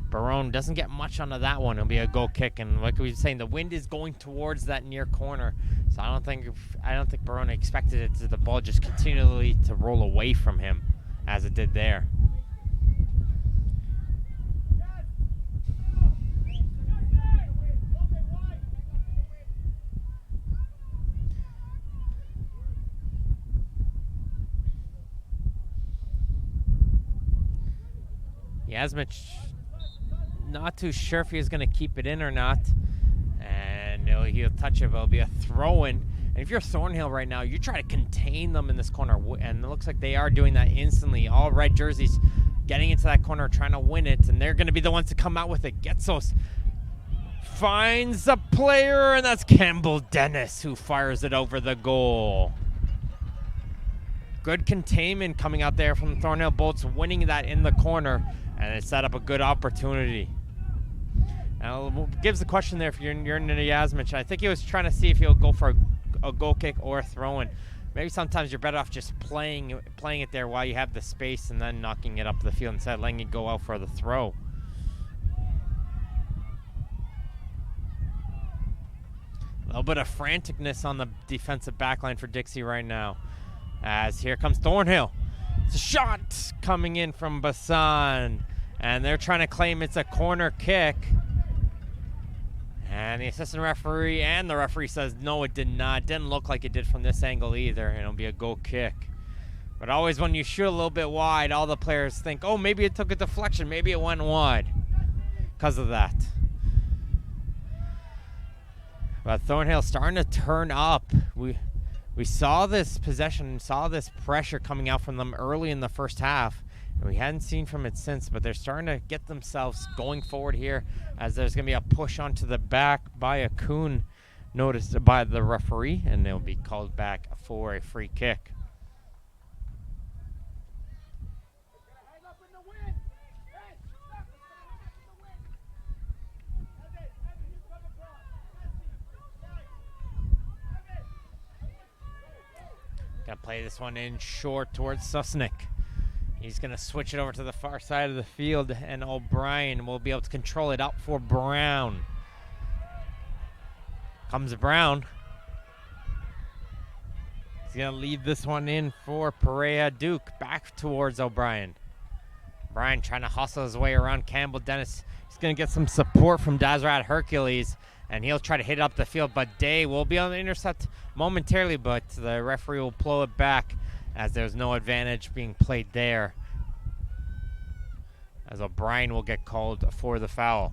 Barone doesn't get much onto that one. It'll be a goal kick, and like we were saying, the wind is going towards that near corner, so I don't think Barone expected it to the ball just continually to roll away from him as it did there. Yasmich not too sure if he's going to keep it in or not. And he'll touch it, but it'll be a throw-in. And if you're Thornhill right now, you try to contain them in this corner. And it looks like they are doing that instantly. All red jerseys getting into that corner, trying to win it, and they're going to be the ones to come out with it. Getsos finds a player, and that's Campbell Dennis who fires it over the goal. Good containment coming out there from Thornhill Bolts, winning that in the corner, and it set up a good opportunity. Now, gives the question there if you're in the Yasmich. I think he was trying to see if he'll go for a goal kick or a throw-in. Maybe sometimes you're better off just playing it there while you have the space and then knocking it up the field instead of letting it go out for the throw. A little bit of franticness on the defensive backline for Dixie right now. As here comes Thornhill. It's a shot coming in from Bassan. And they're trying to claim it's a corner kick. And the assistant referee and the referee says, no, it did not. Didn't look like it did from this angle either. And it'll be a goal kick. But always when you shoot a little bit wide, all the players think, oh, maybe it took a deflection. Maybe it went wide because of that. But Thornhill starting to turn up. We saw this possession, saw this pressure coming out from them early in the first half. And we hadn't seen from it since, but they're starting to get themselves going forward here as there's going to be a push onto the back by a Kuhn noticed by the referee, and they'll be called back for a free kick. Gonna play this one in short towards Susnick. He's going to switch it over to the far side of the field, and O'Brien will be able to control it out for Brown. Comes Brown. He's going to leave this one in for Perea Duke. Back towards O'Brien. O'Brien trying to hustle his way around Campbell Dennis. He's going to get some support from Dazrat Hercules, and he'll try to hit it up the field, but Day will be able to intercept momentarily, but the referee will blow it back as there's no advantage being played there, as O'Brien will get called for the foul.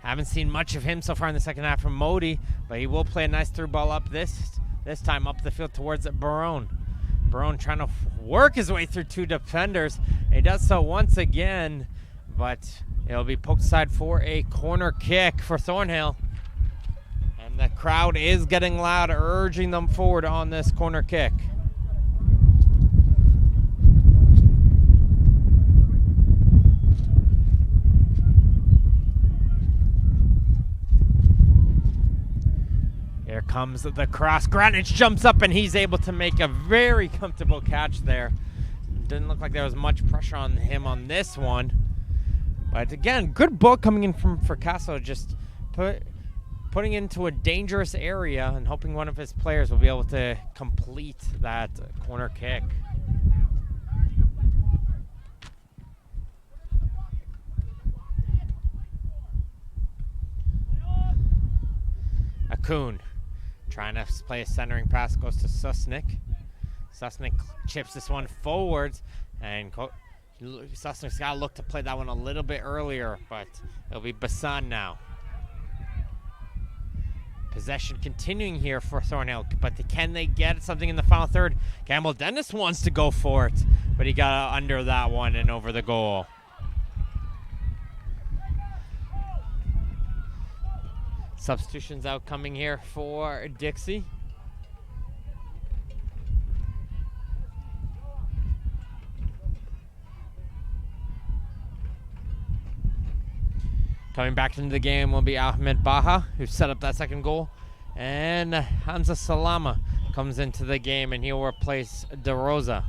Haven't seen much of him so far in the second half from Modi, but he will play a nice through ball up this time up the field towards Barone. Barone trying to work his way through two defenders. He does so once again, but it'll be poked aside for a corner kick for Thornhill. And the crowd is getting loud, urging them forward on this corner kick. Here comes the cross. Granich jumps up and he's able to make a very comfortable catch there. Didn't look like there was much pressure on him on this one. But again, good ball coming in from Fracasso, just putting into a dangerous area and hoping one of his players will be able to complete that corner kick. Akun trying to play a centering pass, goes to Susnick. Susnick chips this one forwards, and Susnick's got to look to play that one a little bit earlier, but it'll be Bassan now. Possession continuing here for Thornhill, but can they get something in the final third? Campbell Dennis wants to go for it, but he got under that one and over the goal. Substitutions out coming here for Dixie. Coming back into the game will be Ahmed Baha, who set up that second goal. And Hamza Salama comes into the game, and he'll replace De Rosa.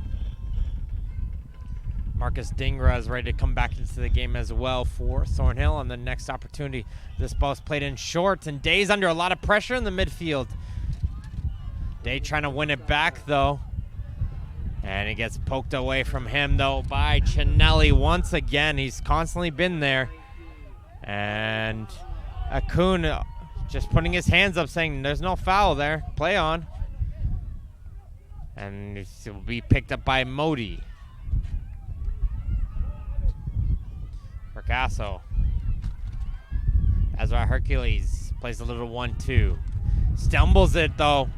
Marcus Dingra is ready to come back into the game as well for Thornhill on the next opportunity. This ball's played in short, and Day's under a lot of pressure in the midfield. Day trying to win it back, though. And it gets poked away from him, though, by Chinelli once again. He's constantly been there. And Akun just putting his hands up saying there's no foul there. Play on. And it will be picked up by Modi. Fracasso Ezra Hercules plays a little 1-2. Stumbles it, though.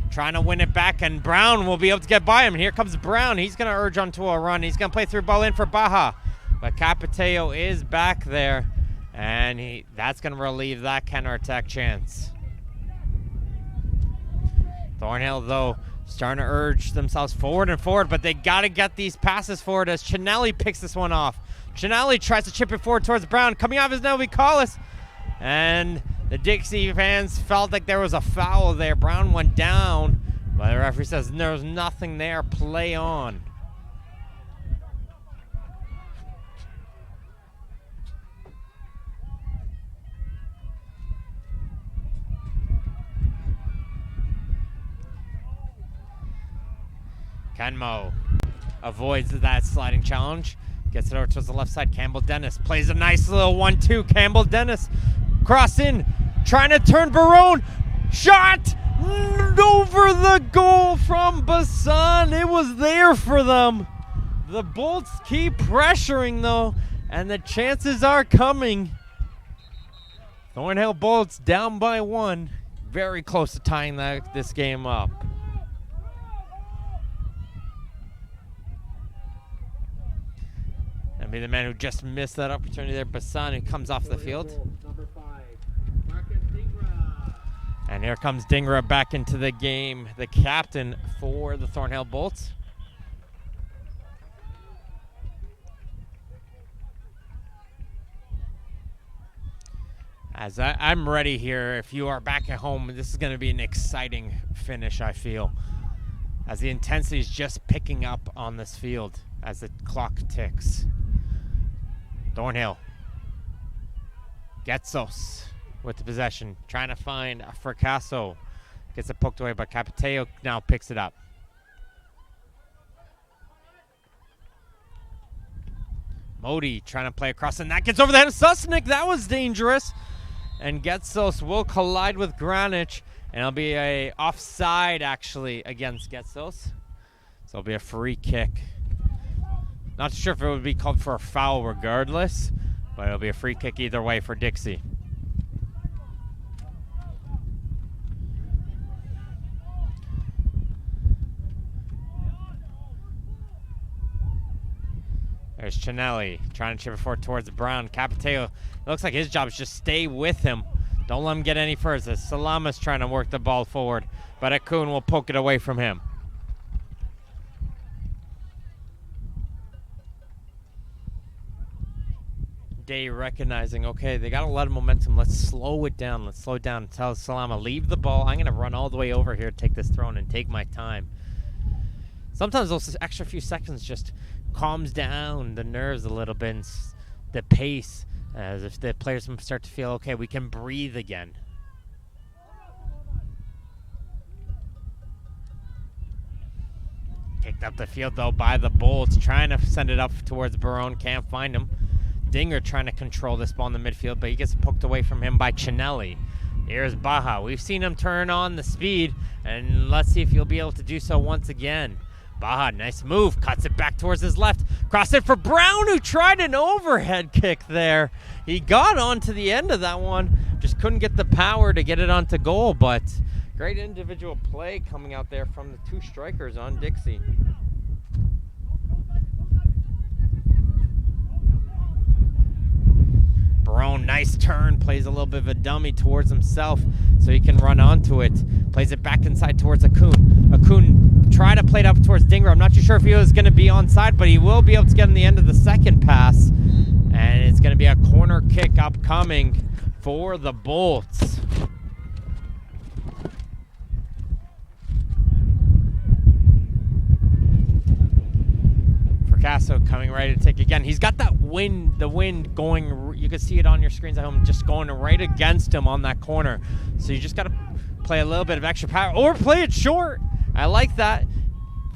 Trying to win it back, and Brown will be able to get by him. And here comes Brown. He's going to urge onto a run. He's going to play through ball in for Baja. But Capiteo is back there, and that's going to relieve that counterattack chance. Thornhill, though, starting to urge themselves forward and forward, but they got to get these passes forward as Chinelli picks this one off. Chinelli tries to chip it forward towards Brown. Coming off is Nelby Collis. And the Dixie fans felt like there was a foul there. Brown went down, but the referee says there's nothing there. Play on. Kenmo avoids that sliding challenge. Gets it over towards the left side. Campbell Dennis plays a nice little 1-2. Campbell Dennis cross in, trying to turn Barone. Shot over the goal from Bassan. It was there for them. The Bolts keep pressuring, though, and the chances are coming. Thornhill Bolts down by 1. Very close to tying this game up. Be the man who just missed that opportunity there, Bassan, who comes off the field. Number 5, Marcus Dingra. And here comes Dingra back into the game, the captain for the Thornhill Bolts. As I'm ready here, if you are back at home, this is going to be an exciting finish, I feel, as the intensity is just picking up on this field as the clock ticks. Thornhill. Getsos with the possession, trying to find Fracasso. Gets it poked away, but Capiteo now picks it up. Modi trying to play across, and that gets over the head of Susnick. That was dangerous. And Getsos will collide with Granic, and it'll be a offside, actually, against Getsos. So it'll be a free kick. Not sure if it would be called for a foul regardless, but it'll be a free kick either way for Dixie. There's Chinelli trying to chip it forward towards Brown. Capiteo, it looks like his job is just stay with him. Don't let him get any further. Salama's trying to work the ball forward, but Akun will poke it away from him. Day recognizing, okay, they got a lot of momentum. Let's slow it down. Let's slow it down. Tell Salama, leave the ball. I'm going to run all the way over here, take this throw and take my time. Sometimes those extra few seconds just calms down the nerves a little bit, and the pace, as if the players start to feel, okay, we can breathe again. Kicked up the field, though, by the Bolts, trying to send it up towards Barone. Can't find him. Dinger trying to control this ball in the midfield, but he gets poked away from him by Chinelli. Here's Baja. We've seen him turn on the speed, and let's see if he'll be able to do so once again. Baja, nice move. Cuts it back towards his left. Cross it for Brown, who tried an overhead kick there. He got onto the end of that one. Just couldn't get the power to get it onto goal, but great individual play coming out there from the two strikers on Dixie. Barone, nice turn, plays a little bit of a dummy towards himself so he can run onto it. Plays it back inside towards Akun. Akun tried to play it up towards Dinger. I'm not too sure if he was going to be onside, but he will be able to get in the end of the second pass. And it's going to be a corner kick upcoming for the Bolts. Fracasso coming ready to take again. He's got that wind, the wind going, you can see it on your screens at home, just going right against him on that corner. So you just got to play a little bit of extra power or play it short. I like that.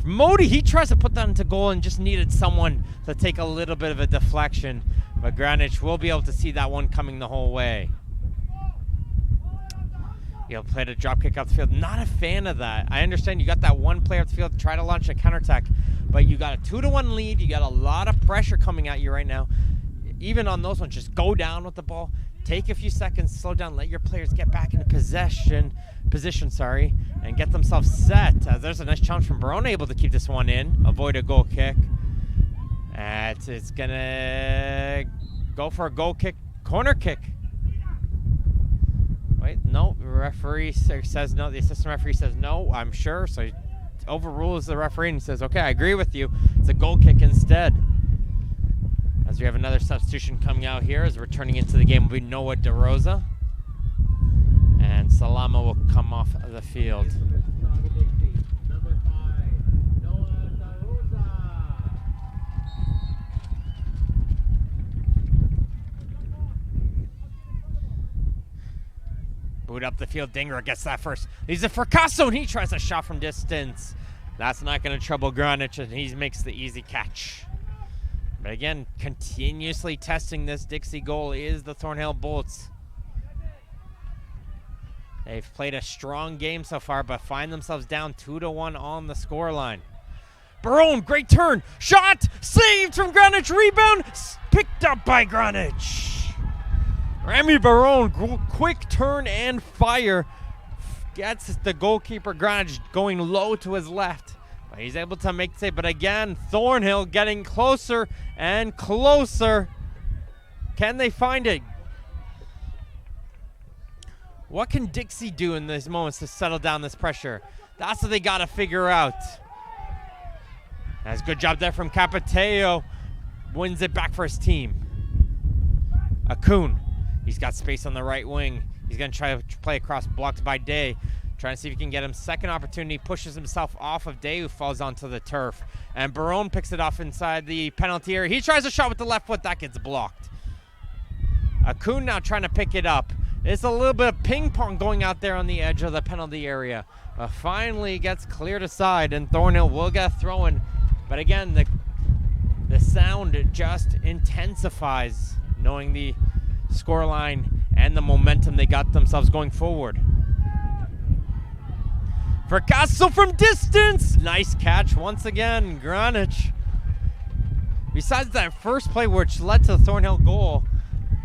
Modi, he tries to put that into goal and just needed someone to take a little bit of a deflection. But Granic will be able to see that one coming the whole way. He'll play a drop kick up the field. Not a fan of that. I understand you got that one player up the field to try to launch a counterattack, but you got a 2-1 lead. You got a lot of pressure coming at you right now. even on those ones, just go down with the ball. Take a few seconds, slow down, let your players get back into position, and get themselves set. There's a nice challenge from Barone, able to keep this one in, avoid a goal kick. It's gonna go for a goal kick, corner kick. Wait, no, the referee says no. The assistant referee says no, I'm sure. So he overrules the referee and says, okay, I agree with you. It's a goal kick instead. As we have another substitution coming out here, as we're turning into the game will be Noah DeRosa. And Salama will come off the field. Number 5, Noah DeRosa. Boot up the field. Dinger gets that first. He's a Fracasso, and he tries a shot from distance. That's not going to trouble Granic, and he makes the easy catch. But again, continuously testing this Dixie goal is the Thornhill Bolts. They've played a strong game so far, but find themselves down 2-1 on the scoreline. Barone, great turn. Shot, saved from Granic. Rebound, picked up by Granic. Remy Barone, quick turn and fire. Gets the goalkeeper Granic going low to his left. But he's able to make the save. But again, Thornhill getting closer and closer. Can they find it? What can Dixie do in these moments to settle down this pressure? That's what they got to figure out. That's a good job there from Capiteo. Wins it back for his team. Akun. He's got space on the right wing. He's going to try to play across, blocked by Day. Trying to see if he can get him. Second opportunity, pushes himself off of Day, who falls onto the turf. And Barone picks it off inside the penalty area. He tries a shot with the left foot. That gets blocked. Akun now trying to pick it up. It's a little bit of ping pong going out there on the edge of the penalty area. But finally gets cleared aside, and Thornhill will get thrown. But again, the sound just intensifies, knowing the scoreline and the momentum they got themselves going forward. Fracasso from distance. Nice catch once again, Granic. Besides that first play which led to the Thornhill goal,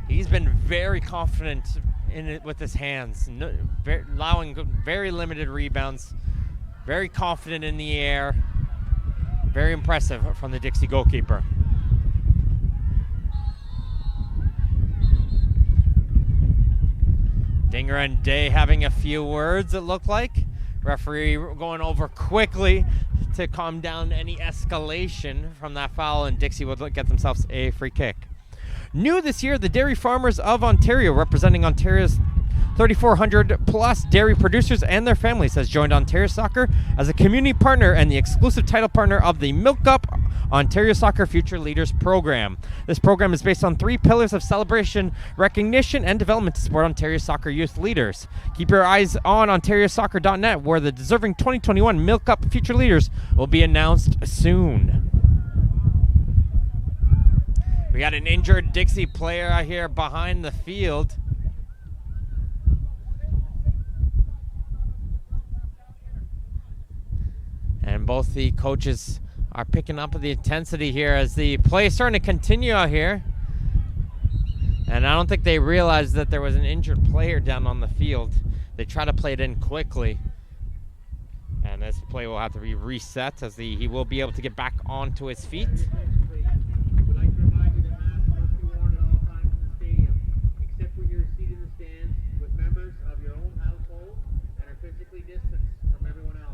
he's been very confident in it with his hands, allowing very limited rebounds, very confident in the air. Very impressive from the Dixie goalkeeper. Dinger and Day having a few words, it looked like. Referee going over quickly to calm down any escalation from that foul, and Dixie will get themselves a free kick. New this year, the Dairy Farmers of Ontario, representing Ontario's 3,400 plus dairy producers and their families, has joined Ontario Soccer as a community partner and the exclusive title partner of the Milk Up Ontario Soccer Future Leaders Program. This program is based on 3 pillars of celebration, recognition, and development to support Ontario Soccer youth leaders. Keep your eyes on OntarioSoccer.net, where the deserving 2021 Milk Up Future Leaders will be announced soon. We got an injured Dixie player out here behind the field. And both the coaches are picking up the intensity here as the play is starting to continue out here. And I don't think they realized that there was an injured player down on the field. They try to play it in quickly. And this play will have to be reset as he will be able to get back onto his feet. Would like to remind you that masks must be worn at all times in the stadium, except when you're seated in the stands with members of your own household and are physically distanced from everyone else.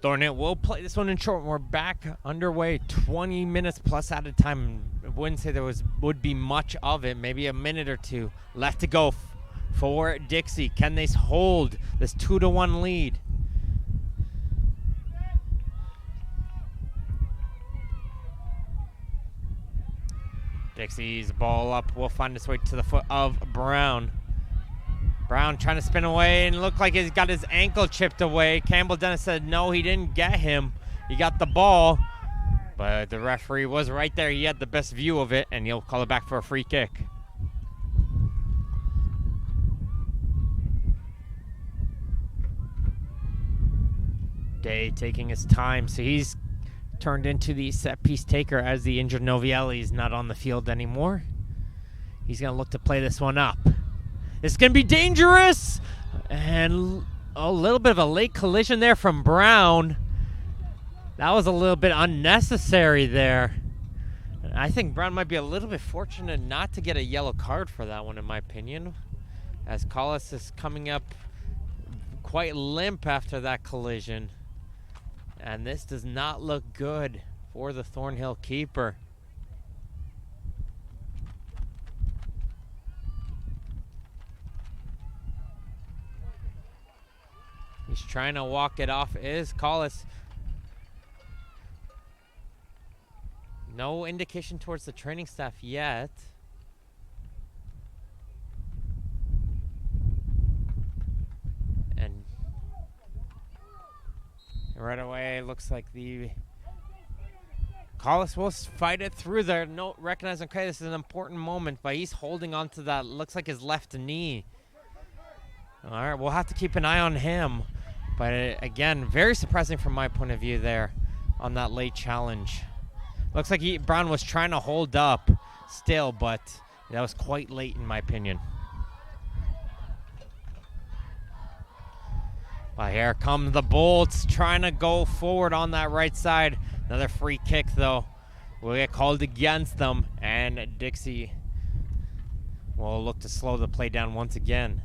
Thornhill will play this one in short. We're back underway, 20 minutes plus at a time. I wouldn't say there would be much of it, maybe a minute or two left to go for Dixie. Can they hold this 2-1 lead? Dixie's ball up will find its way to the foot of Brown. Brown trying to spin away and looked like he's got his ankle chipped away. Campbell Dennis said no, he didn't get him. He got the ball, but the referee was right there. He had the best view of it, and he'll call it back for a free kick. Day taking his time, so he's turned into the set piece taker as the injured Novielli is not on the field anymore. He's going to look to play this one up. It's going to be dangerous, and a little bit of a late collision there from Brown. That was a little bit unnecessary there. I think Brown might be a little bit fortunate not to get a yellow card for that one, in my opinion, as Collis is coming up quite limp after that collision. And this does not look good for the Thornhill keeper. He's trying to walk it off. Is Collis. No indication towards the training staff yet. And right away, it looks like the Collis will fight it through there. No, recognizing, okay, this is an important moment, but he's holding on to that. Looks like his left knee. All right, we'll have to keep an eye on him. But again, very surprising from my point of view there on that late challenge. Looks like Brown was trying to hold up still, but that was quite late in my opinion. But here come the Bolts trying to go forward on that right side. Another free kick though will get called against them, and Dixie will look to slow the play down once again.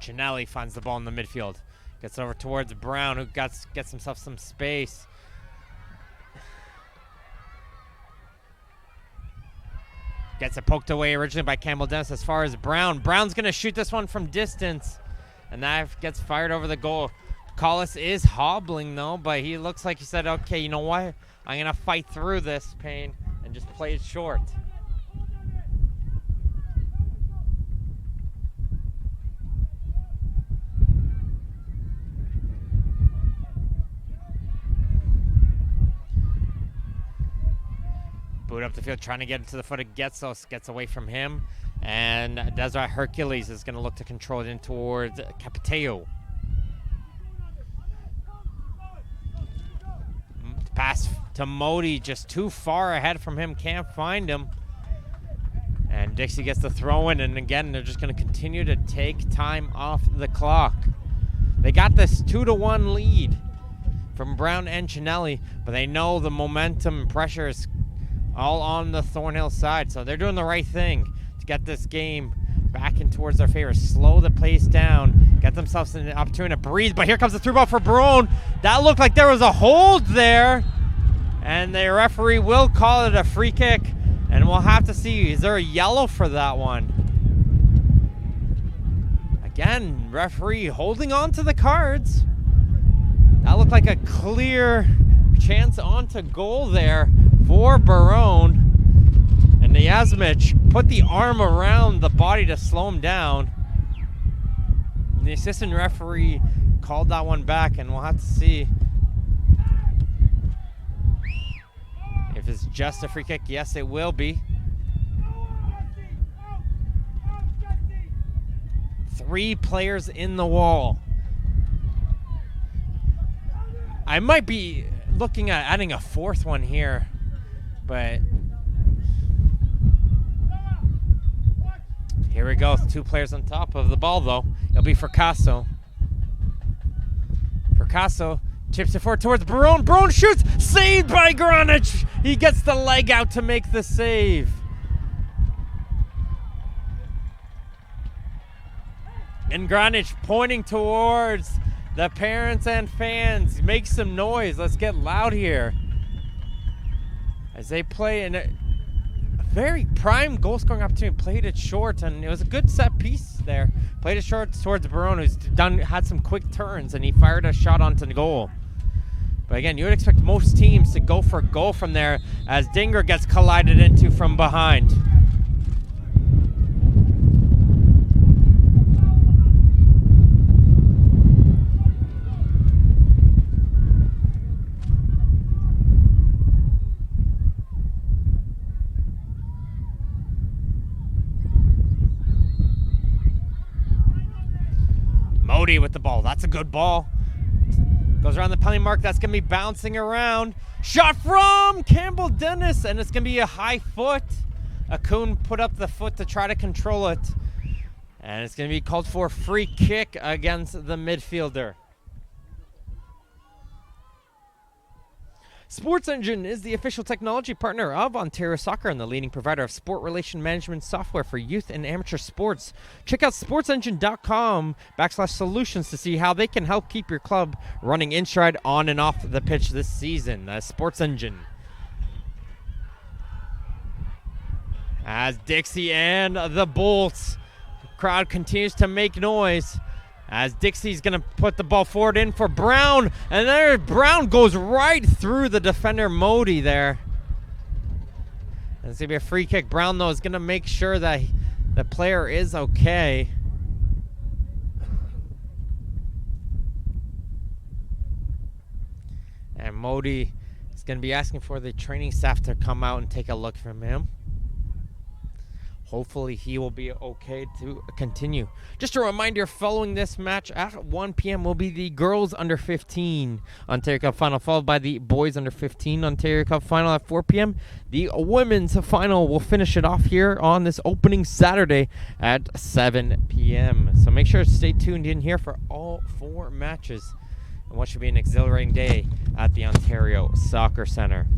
Ginelli finds the ball in the midfield. Gets over towards Brown, who gets himself some space. Gets it poked away originally by Campbell Dennis as far as Brown. Brown's going to shoot this one from distance, and that gets fired over the goal. Collis is hobbling, though, but he looks like he said, okay, you know what? I'm going to fight through this pain and just play it short. Boot up the field, trying to get into the foot of Getsos, gets away from him. And Desiree Hercules is going to look to control it in towards Capiteo. Pass to Modi, just too far ahead from him, can't find him. And Dixie gets the throw in, and again, they're just going to continue to take time off the clock. They got this 2-1 lead from Brown and Ginelli, but they know the momentum and pressure is all on the Thornhill side, so they're doing the right thing to get this game back in towards their favor. Slow the pace down, get themselves an opportunity to breathe, but here comes the through ball for Barone. That looked like there was a hold there, and the referee will call it a free kick, and we'll have to see, is there a yellow for that one? Again, referee holding on to the cards. That looked like a clear chance onto goal there for Barone, and Niazmic put the arm around the body to slow him down. And the assistant referee called that one back, and we'll have to see if it's just a free kick. Yes, it will be. 3 players in the wall. I might be looking at adding a 4th one here, but here we go. 2 players on top of the ball, though. It'll be Fracasso. Fracasso chips it forward towards Barone. Barone shoots, saved by Granic. He gets the leg out to make the save. And Granic pointing towards the parents and fans. Make some noise. Let's get loud here as they play in a very prime goal scoring opportunity. Played it short, and it was a good set piece there. Played it short towards Barone, who's had some quick turns, and he fired a shot onto the goal. But again, you would expect most teams to go for a goal from there as Dinger gets collided into from behind. Modi with the ball. That's a good ball. Goes around the penalty mark. That's going to be bouncing around. Shot from Campbell Dennis, and it's going to be a high foot. Akun put up the foot to try to control it. And it's going to be called for a free kick against the midfielder. Sports Engine is the official technology partner of Ontario Soccer and the leading provider of sport relation management software for youth and amateur sports. Check out sportsengine.com/solutions to see how they can help keep your club running in stride on and off the pitch this season. Sports Engine. As Dixie and the Bolts, crowd continues to make noise. As Dixie's going to put the ball forward in for Brown. And there, Brown goes right through the defender, Modi, there. And it's going to be a free kick. Brown, though, is going to make sure that the player is okay. And Modi is going to be asking for the training staff to come out and take a look from him. Hopefully he will be okay to continue. Just a reminder, following this match at 1 p.m. will be the girls under 15 Ontario Cup final, followed by the boys under 15 Ontario Cup final at 4 p.m. The women's final will finish it off here on this opening Saturday at 7 p.m. So make sure to stay tuned in here for all 4 matches and what should be an exhilarating day at the Ontario Soccer Centre.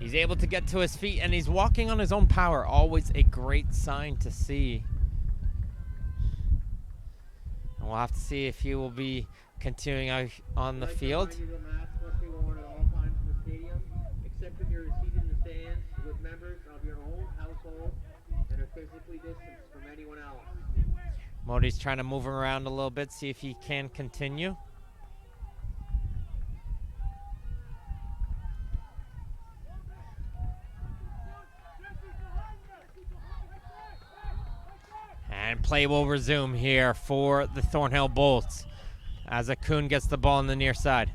He's able to get to his feet, and he's walking on his own power. Always a great sign to see. And we'll have to see if he will be continuing out on the field. Masks must be worn at all times in the stadium, except when you're seated in the stands with members of your own household and are physically distanced from anyone else. Modi's trying to move him around a little bit, see if he can continue. And play will resume here for the Thornhill Bolts as Akun gets the ball on the near side.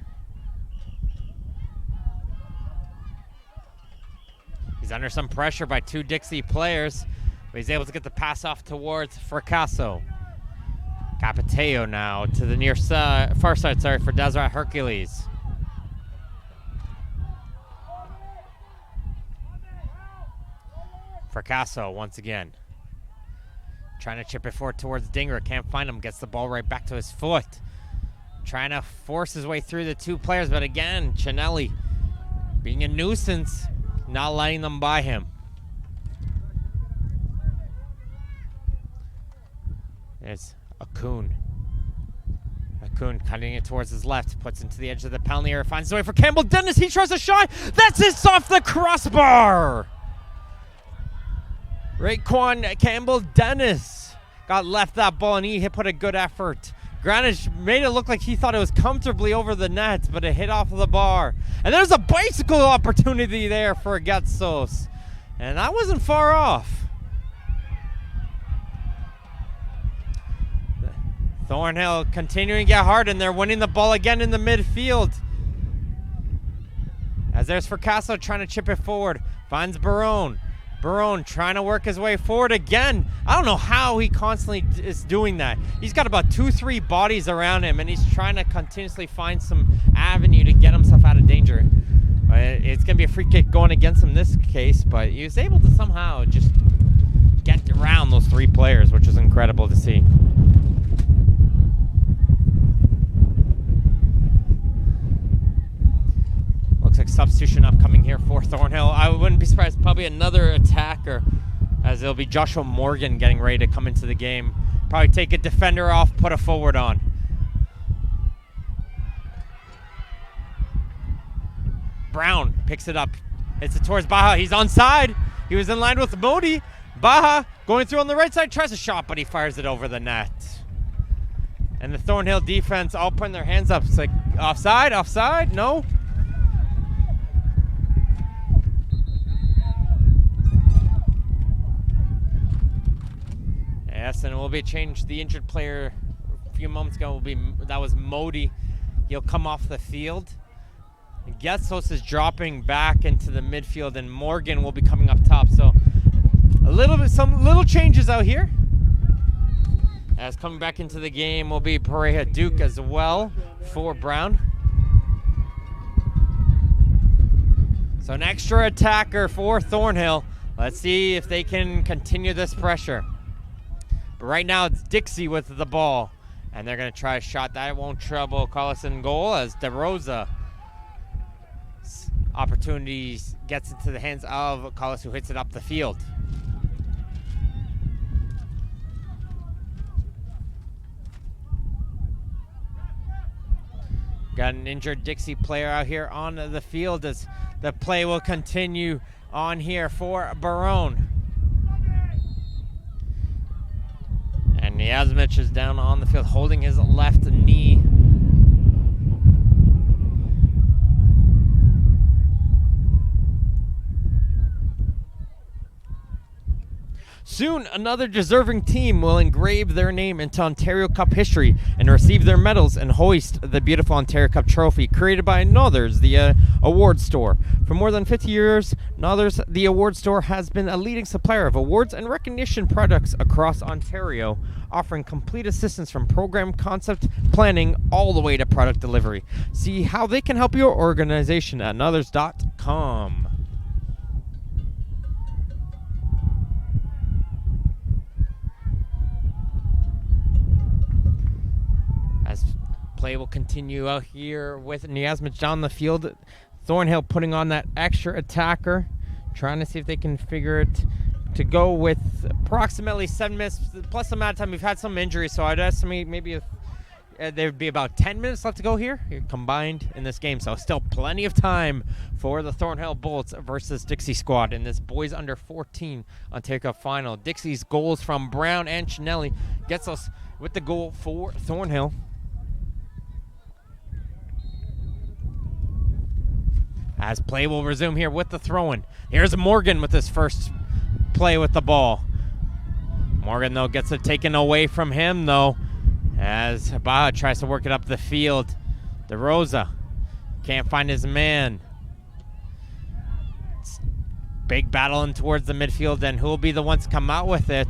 He's under some pressure by 2 Dixie players, but he's able to get the pass off towards Fracasso. Capiteo now to the near side, far side, for Deseret Hercules. Fracasso once again. Trying to chip it forward towards Dinger. Can't find him. Gets the ball right back to his foot. Trying to force his way through the 2 players. But again, Chinelli being a nuisance. Not letting them by him. There's Akun. Akun cutting it towards his left. Puts into the edge of the penalty area. Finds his way for Campbell Dennis. He tries a shot. That's it off the crossbar. Raekwon Campbell Dennis got left that ball, and he put a good effort. Granish made it look like he thought it was comfortably over the net, but it hit off of the bar. And there's a bicycle opportunity there for Getsos, and that wasn't far off. Thornhill continuing to get hard, and they're winning the ball again in the midfield. As there's Fracasso trying to chip it forward. Finds Barone. Barone trying to work his way forward again. I don't know how he constantly is doing that. He's got about 2-3 bodies around him, and he's trying to continuously find some avenue to get himself out of danger. It's going to be a free kick going against him in this case, but he was able to somehow just get around those 3 players, which is incredible to see. Looks like substitution upcoming here for Thornhill. I wouldn't be surprised, probably another attacker, as it'll be Joshua Morgan getting ready to come into the game. Probably take a defender off, put a forward on. Brown picks it up. Hits it towards Baja. He's onside. He was in line with Modi. Baja going through on the right side, tries a shot, but he fires it over the net. And the Thornhill defense all putting their hands up. It's like, offside, offside, no. Yes, and it will be changed. The injured player a few moments ago that was Modi. He'll come off the field. Getsos is dropping back into the midfield, and Morgan will be coming up top. So some little changes out here. As coming back into the game will be Pareja Duke as well for Brown. So an extra attacker for Thornhill. Let's see if they can continue this pressure. But right now it's Dixie with the ball. And they're going to try a shot. That won't trouble Carlos in goal as DeRosa opportunities gets into the hands of Carlos, who hits it up the field. Got an injured Dixie player out here on the field as the play will continue on here for Barone. And Yazmich is down on the field holding his left knee. Soon, another deserving team will engrave their name into Ontario Cup history and receive their medals and hoist the beautiful Ontario Cup trophy created by Nothers, the award store. For more than 50 years, Nothers, the award store, has been a leading supplier of awards and recognition products across Ontario, offering complete assistance from program concept planning all the way to product delivery. See how they can help your organization at nothers.com. As play will continue out here with Niasmich down the field. Thornhill putting on that extra attacker, trying to see if they can figure it to go with approximately 7 minutes plus the amount of time. We've had some injuries, so I'd estimate maybe there would be about 10 minutes left to go here combined in this game. So still plenty of time for the Thornhill Bolts versus Dixie squad in this boys under 14 Ontario Cup final. Dixie's goals from Brown and Chinelli gets us with the goal for Thornhill. As play will resume here with the throw-in. Here's Morgan with his first play with the ball. Morgan, though, gets it taken away from him, though, as Baja tries to work it up the field. DeRosa can't find his man. It's big battling towards the midfield, and who will be the ones to come out with it?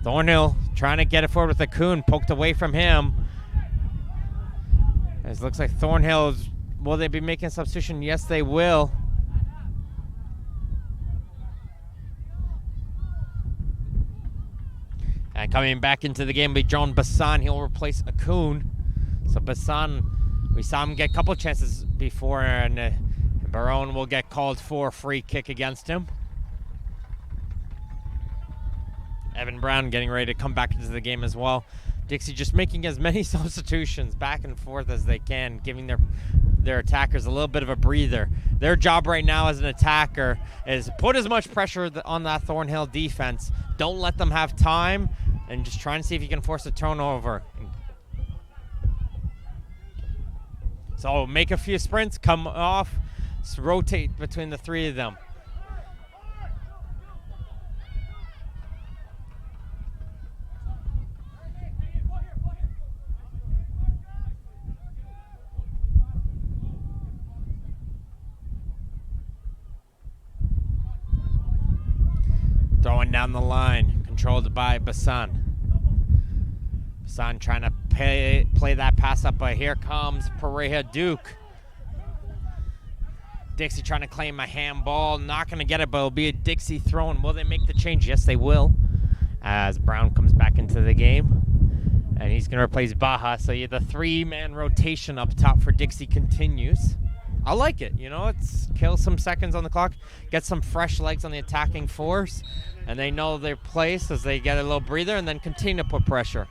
Thornhill trying to get it forward with a Kuhn, poked away from him. As it looks like Thornhill is... Will they be making a substitution? Yes, they will. And coming back into the game will be John Bassan. He'll replace Akun. So Bassan, we saw him get a couple chances before, and Barone will get called for a free kick against him. Evan Brown getting ready to come back into the game as well. Dixie just making as many substitutions back and forth as they can, giving their attackers a little bit of a breather. Their job right now as an attacker is put as much pressure on that Thornhill defense. Don't let them have time, and just try and see if you can force a turnover. So make a few sprints, come off, rotate between the three of them. Throwing down the line, controlled by Bassan. Bassan trying to play that pass up, but here comes Pareja Duke. Dixie trying to claim a handball, not going to get it, but it'll be a Dixie throw. And will they make the change? Yes, they will. As Brown comes back into the game, and he's going to replace Baja. So the 3-man rotation up top for Dixie continues. I like it, it's kill some seconds on the clock, get some fresh legs on the attacking force, and they know their place as they get a little breather and then continue to put pressure.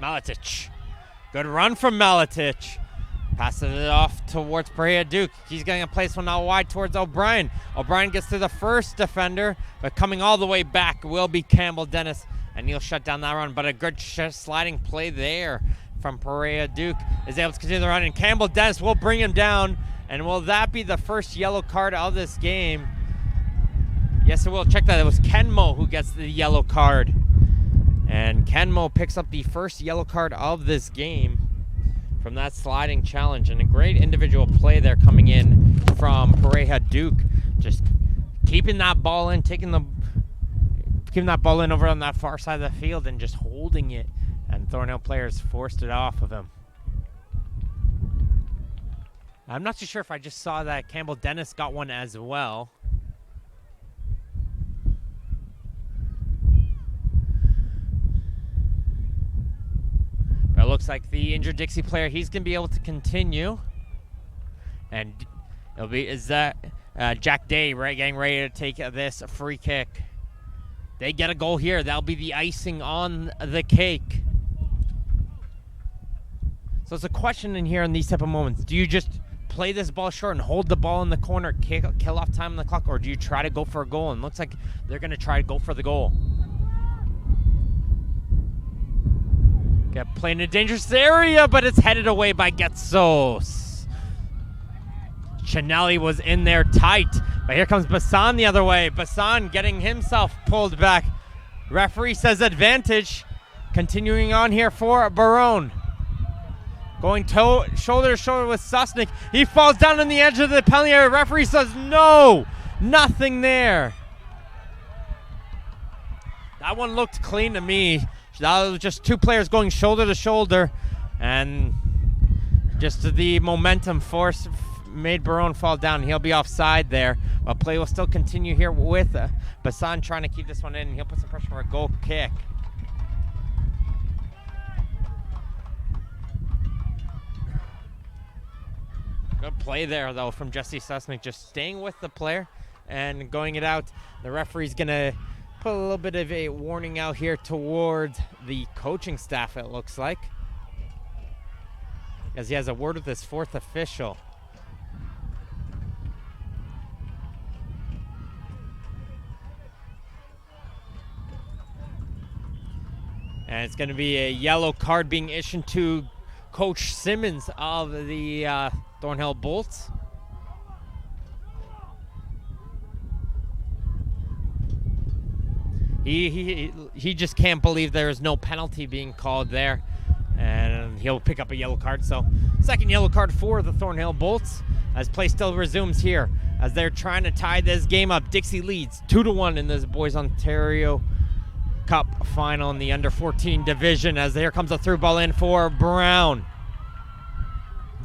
Maletic. Good run from Maletic. Passes it off towards Pareja Duke. He's getting a place one out wide towards O'Brien. O'Brien gets to the first defender, but coming all the way back will be Campbell Dennis, and he'll shut down that run. But a good sliding play there from Pareja Duke is able to continue the run, and Campbell Dennis will bring him down. And will that be the first yellow card of this game? Yes, it will. Check that. It was Kenmo who gets the yellow card. And Kenmo picks up the first yellow card of this game from that sliding challenge. And a great individual play there coming in from Pareja Duke. Just keeping that ball in, keeping that ball in over on that far side of the field and just holding it. And Thornhill players forced it off of him. I'm not too sure if I just saw that Campbell Dennis got one as well. But it looks like the injured Dixie player, he's going to be able to continue. And it'll be, Jack Day getting ready to take this free kick. They get a goal here. That'll be the icing on the cake. So it's a question in here in these type of moments. Do you just play this ball short and hold the ball in the corner, kill off time on the clock, or do you try to go for a goal? And it looks like they're going to try to go for the goal. Get played in a dangerous area, but it's headed away by Getsos. Chinelli was in there tight, but here comes Bassan the other way. Bassan getting himself pulled back. Referee says advantage. Continuing on here for Barone. Going shoulder to shoulder with Susnik. He falls down on the edge of the penalty area. Referee says no, nothing there. That one looked clean to me. That was just two players going shoulder to shoulder, and just the momentum force made Barone fall down. He'll be offside there, but play will still continue here with Bassan trying to keep this one in, and he'll put some pressure for a goal kick. Good play there, though, from Jesse Susnik, just staying with the player and going it out. The referee's going to put a little bit of a warning out here towards the coaching staff, it looks like, as he has a word with his fourth official. And it's going to be a yellow card being issued to Coach Simmons of the Thornhill Bolts. He just can't believe there is no penalty being called there, and he'll pick up a yellow card. So second yellow card for the Thornhill Bolts as play still resumes here as they're trying to tie this game up. Dixie leads 2-1 in this Boys Ontario Cup final in the under 14 division as there comes a through ball in for Brown.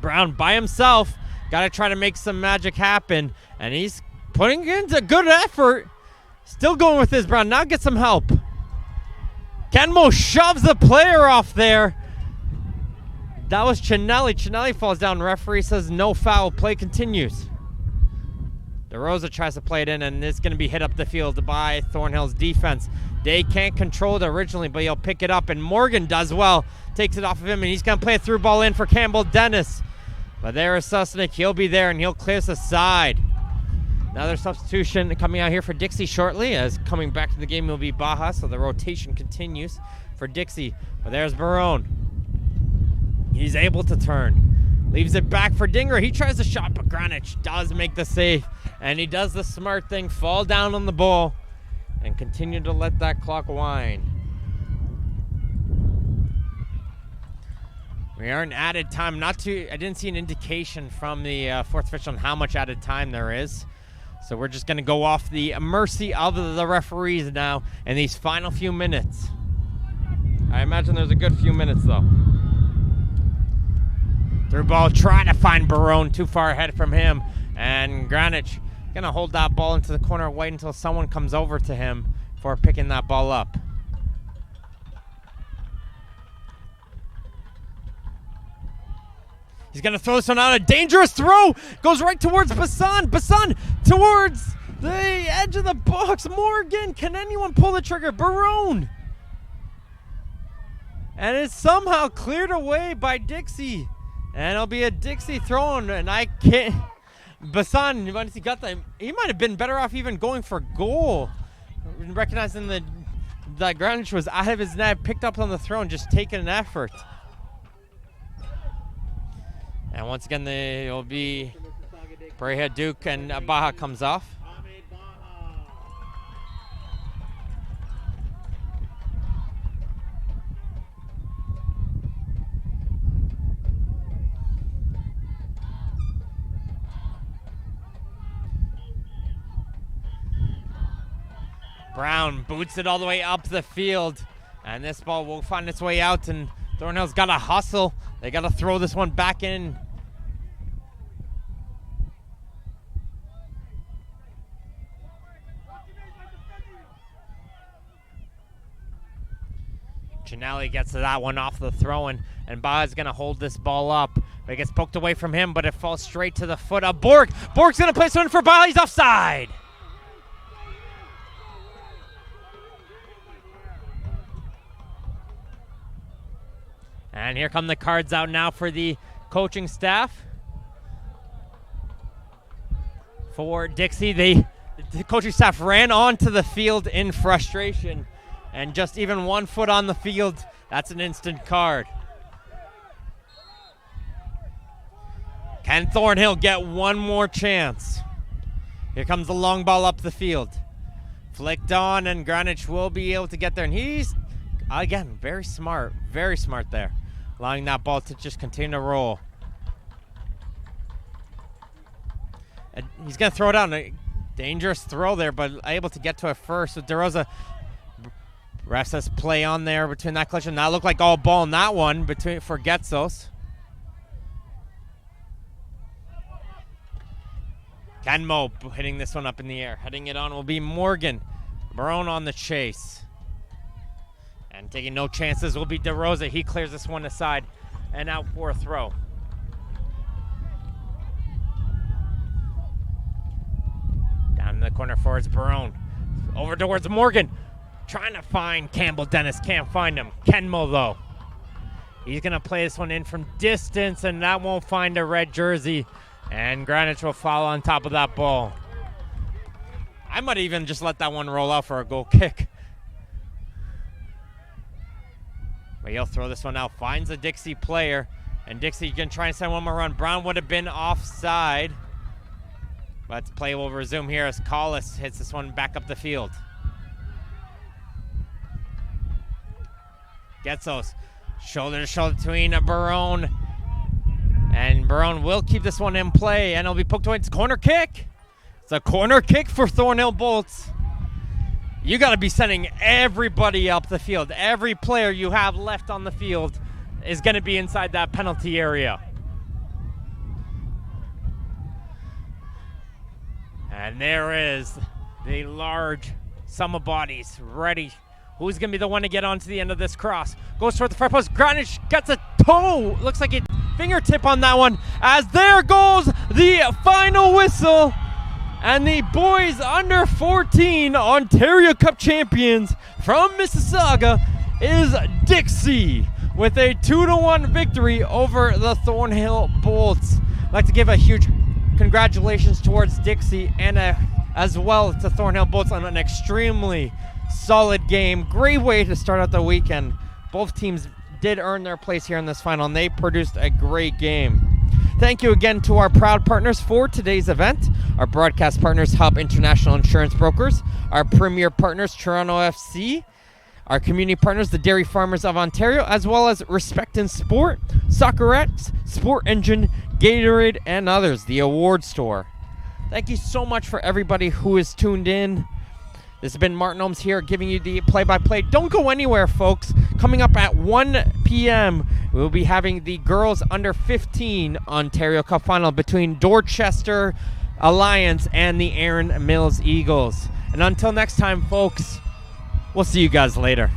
Brown by himself, got to try to make some magic happen, and he's putting in a good effort. Still going with this Brown, now get some help. Kenmo shoves the player off there. That was Chinelli. Chinelli falls down, referee says no foul, play continues. DeRosa tries to play it in, and it's going to be hit up the field by Thornhill's defense. They can't control it originally, but he'll pick it up, and Morgan does well. Takes it off of him, and he's going to play a through ball in for Campbell Dennis. But there is Susnik. He'll be there, and he'll clear us aside. Another substitution coming out here for Dixie shortly, as coming back to the game will be Baja, so the rotation continues for Dixie. But there's Barone. He's able to turn. Leaves it back for Dinger. He tries a shot, but Granich does make the save. And he does the smart thing, fall down on the ball, and continue to let that clock wind. We are in added time. I didn't see an indication from the fourth official on how much added time there is. So we're just going to go off the mercy of the referees now in these final few minutes. I imagine there's a good few minutes, though. Through ball, trying to find Barone, too far ahead from him. And Granich going to hold that ball into the corner, wait until someone comes over to him for picking that ball up. He's going to throw this one out. A dangerous throw. Goes right towards Bassan. Bassan towards the edge of the box. Morgan. Can anyone pull the trigger? Barone. And it's somehow cleared away by Dixie. And it'll be a Dixie throw. And I can't. Bassan, once he got that, he might have been better off even going for goal. Recognizing that Granich was out of his net, picked up on the throw and just taking an effort. And once again, it'll be Pareja Duke, and Baja comes off. Brown boots it all the way up the field. And this ball will find its way out, and Thornhill's got to hustle. They got to throw this one back in. Ginelli gets to that one off the throw-in, and Baja's going to hold this ball up. But it gets poked away from him, but it falls straight to the foot of Borg. Borg's going to place one for Baja. He's offside. And here come the cards out now for the coaching staff. For Dixie, the coaching staff ran onto the field in frustration. And just even 1 foot on the field, that's an instant card. Can Thornhill get one more chance? Here comes the long ball up the field. Flicked on, and Greenwich will be able to get there. And he's, again, very smart there. Allowing that ball to just continue to roll. And he's going to throw it down. A dangerous throw there, but able to get to it first. So DeRosa, refs says play on there between that collision. That looked like all ball in that one for Getsos. Kenmo hitting this one up in the air. Heading it on will be Morgan. Barone on the chase. And taking no chances will be DeRosa. He clears this one aside and out for a throw. Down in the corner for it's Barone. Over towards Morgan. Trying to find Campbell Dennis. Can't find him. Kenmo, though. He's going to play this one in from distance, and that won't find a red jersey. And Greenwich will follow on top of that ball. I might even just let that one roll out for a goal kick. But he'll throw this one out. Finds a Dixie player. And Dixie can try and send one more run. Brown would have been offside. But play will resume here as Collis hits this one back up the field. Getsos, shoulder to shoulder between Barone. And Barone will keep this one in play, and it'll be poked away. It's a corner kick. It's a corner kick for Thornhill Bolts. You got to be sending everybody up the field. Every player you have left on the field is going to be inside that penalty area. And there is the large sum of bodies ready. Who's going to be the one to get onto the end of this cross? Goes toward the far post. Greenwich gets a toe. Looks like a fingertip on that one. As there goes the final whistle. And the boys under 14 Ontario Cup champions from Mississauga is Dixie with a 2-1 victory over the Thornhill Bolts. I'd like to give a huge congratulations towards Dixie and as well to Thornhill Bolts on an extremely solid game. Great way to start out the weekend. Both teams did earn their place here in this final, and they produced a great game. Thank you again to our proud partners for today's event. Our broadcast partners, Hub International Insurance Brokers. Our premier partners, Toronto FC. Our community partners, the Dairy Farmers of Ontario, as well as Respect in Sport, Soccerettes, Sport Engine, Gatorade, and others, the Award Store. Thank you so much for everybody who has tuned in. This has been Martin Holmes here giving you the play-by-play. Don't go anywhere, folks. Coming up at 1 p.m., we'll be having the girls under 15 Ontario Cup final between Dorchester Alliance and the Erin Mills Eagles. And until next time, folks, we'll see you guys later.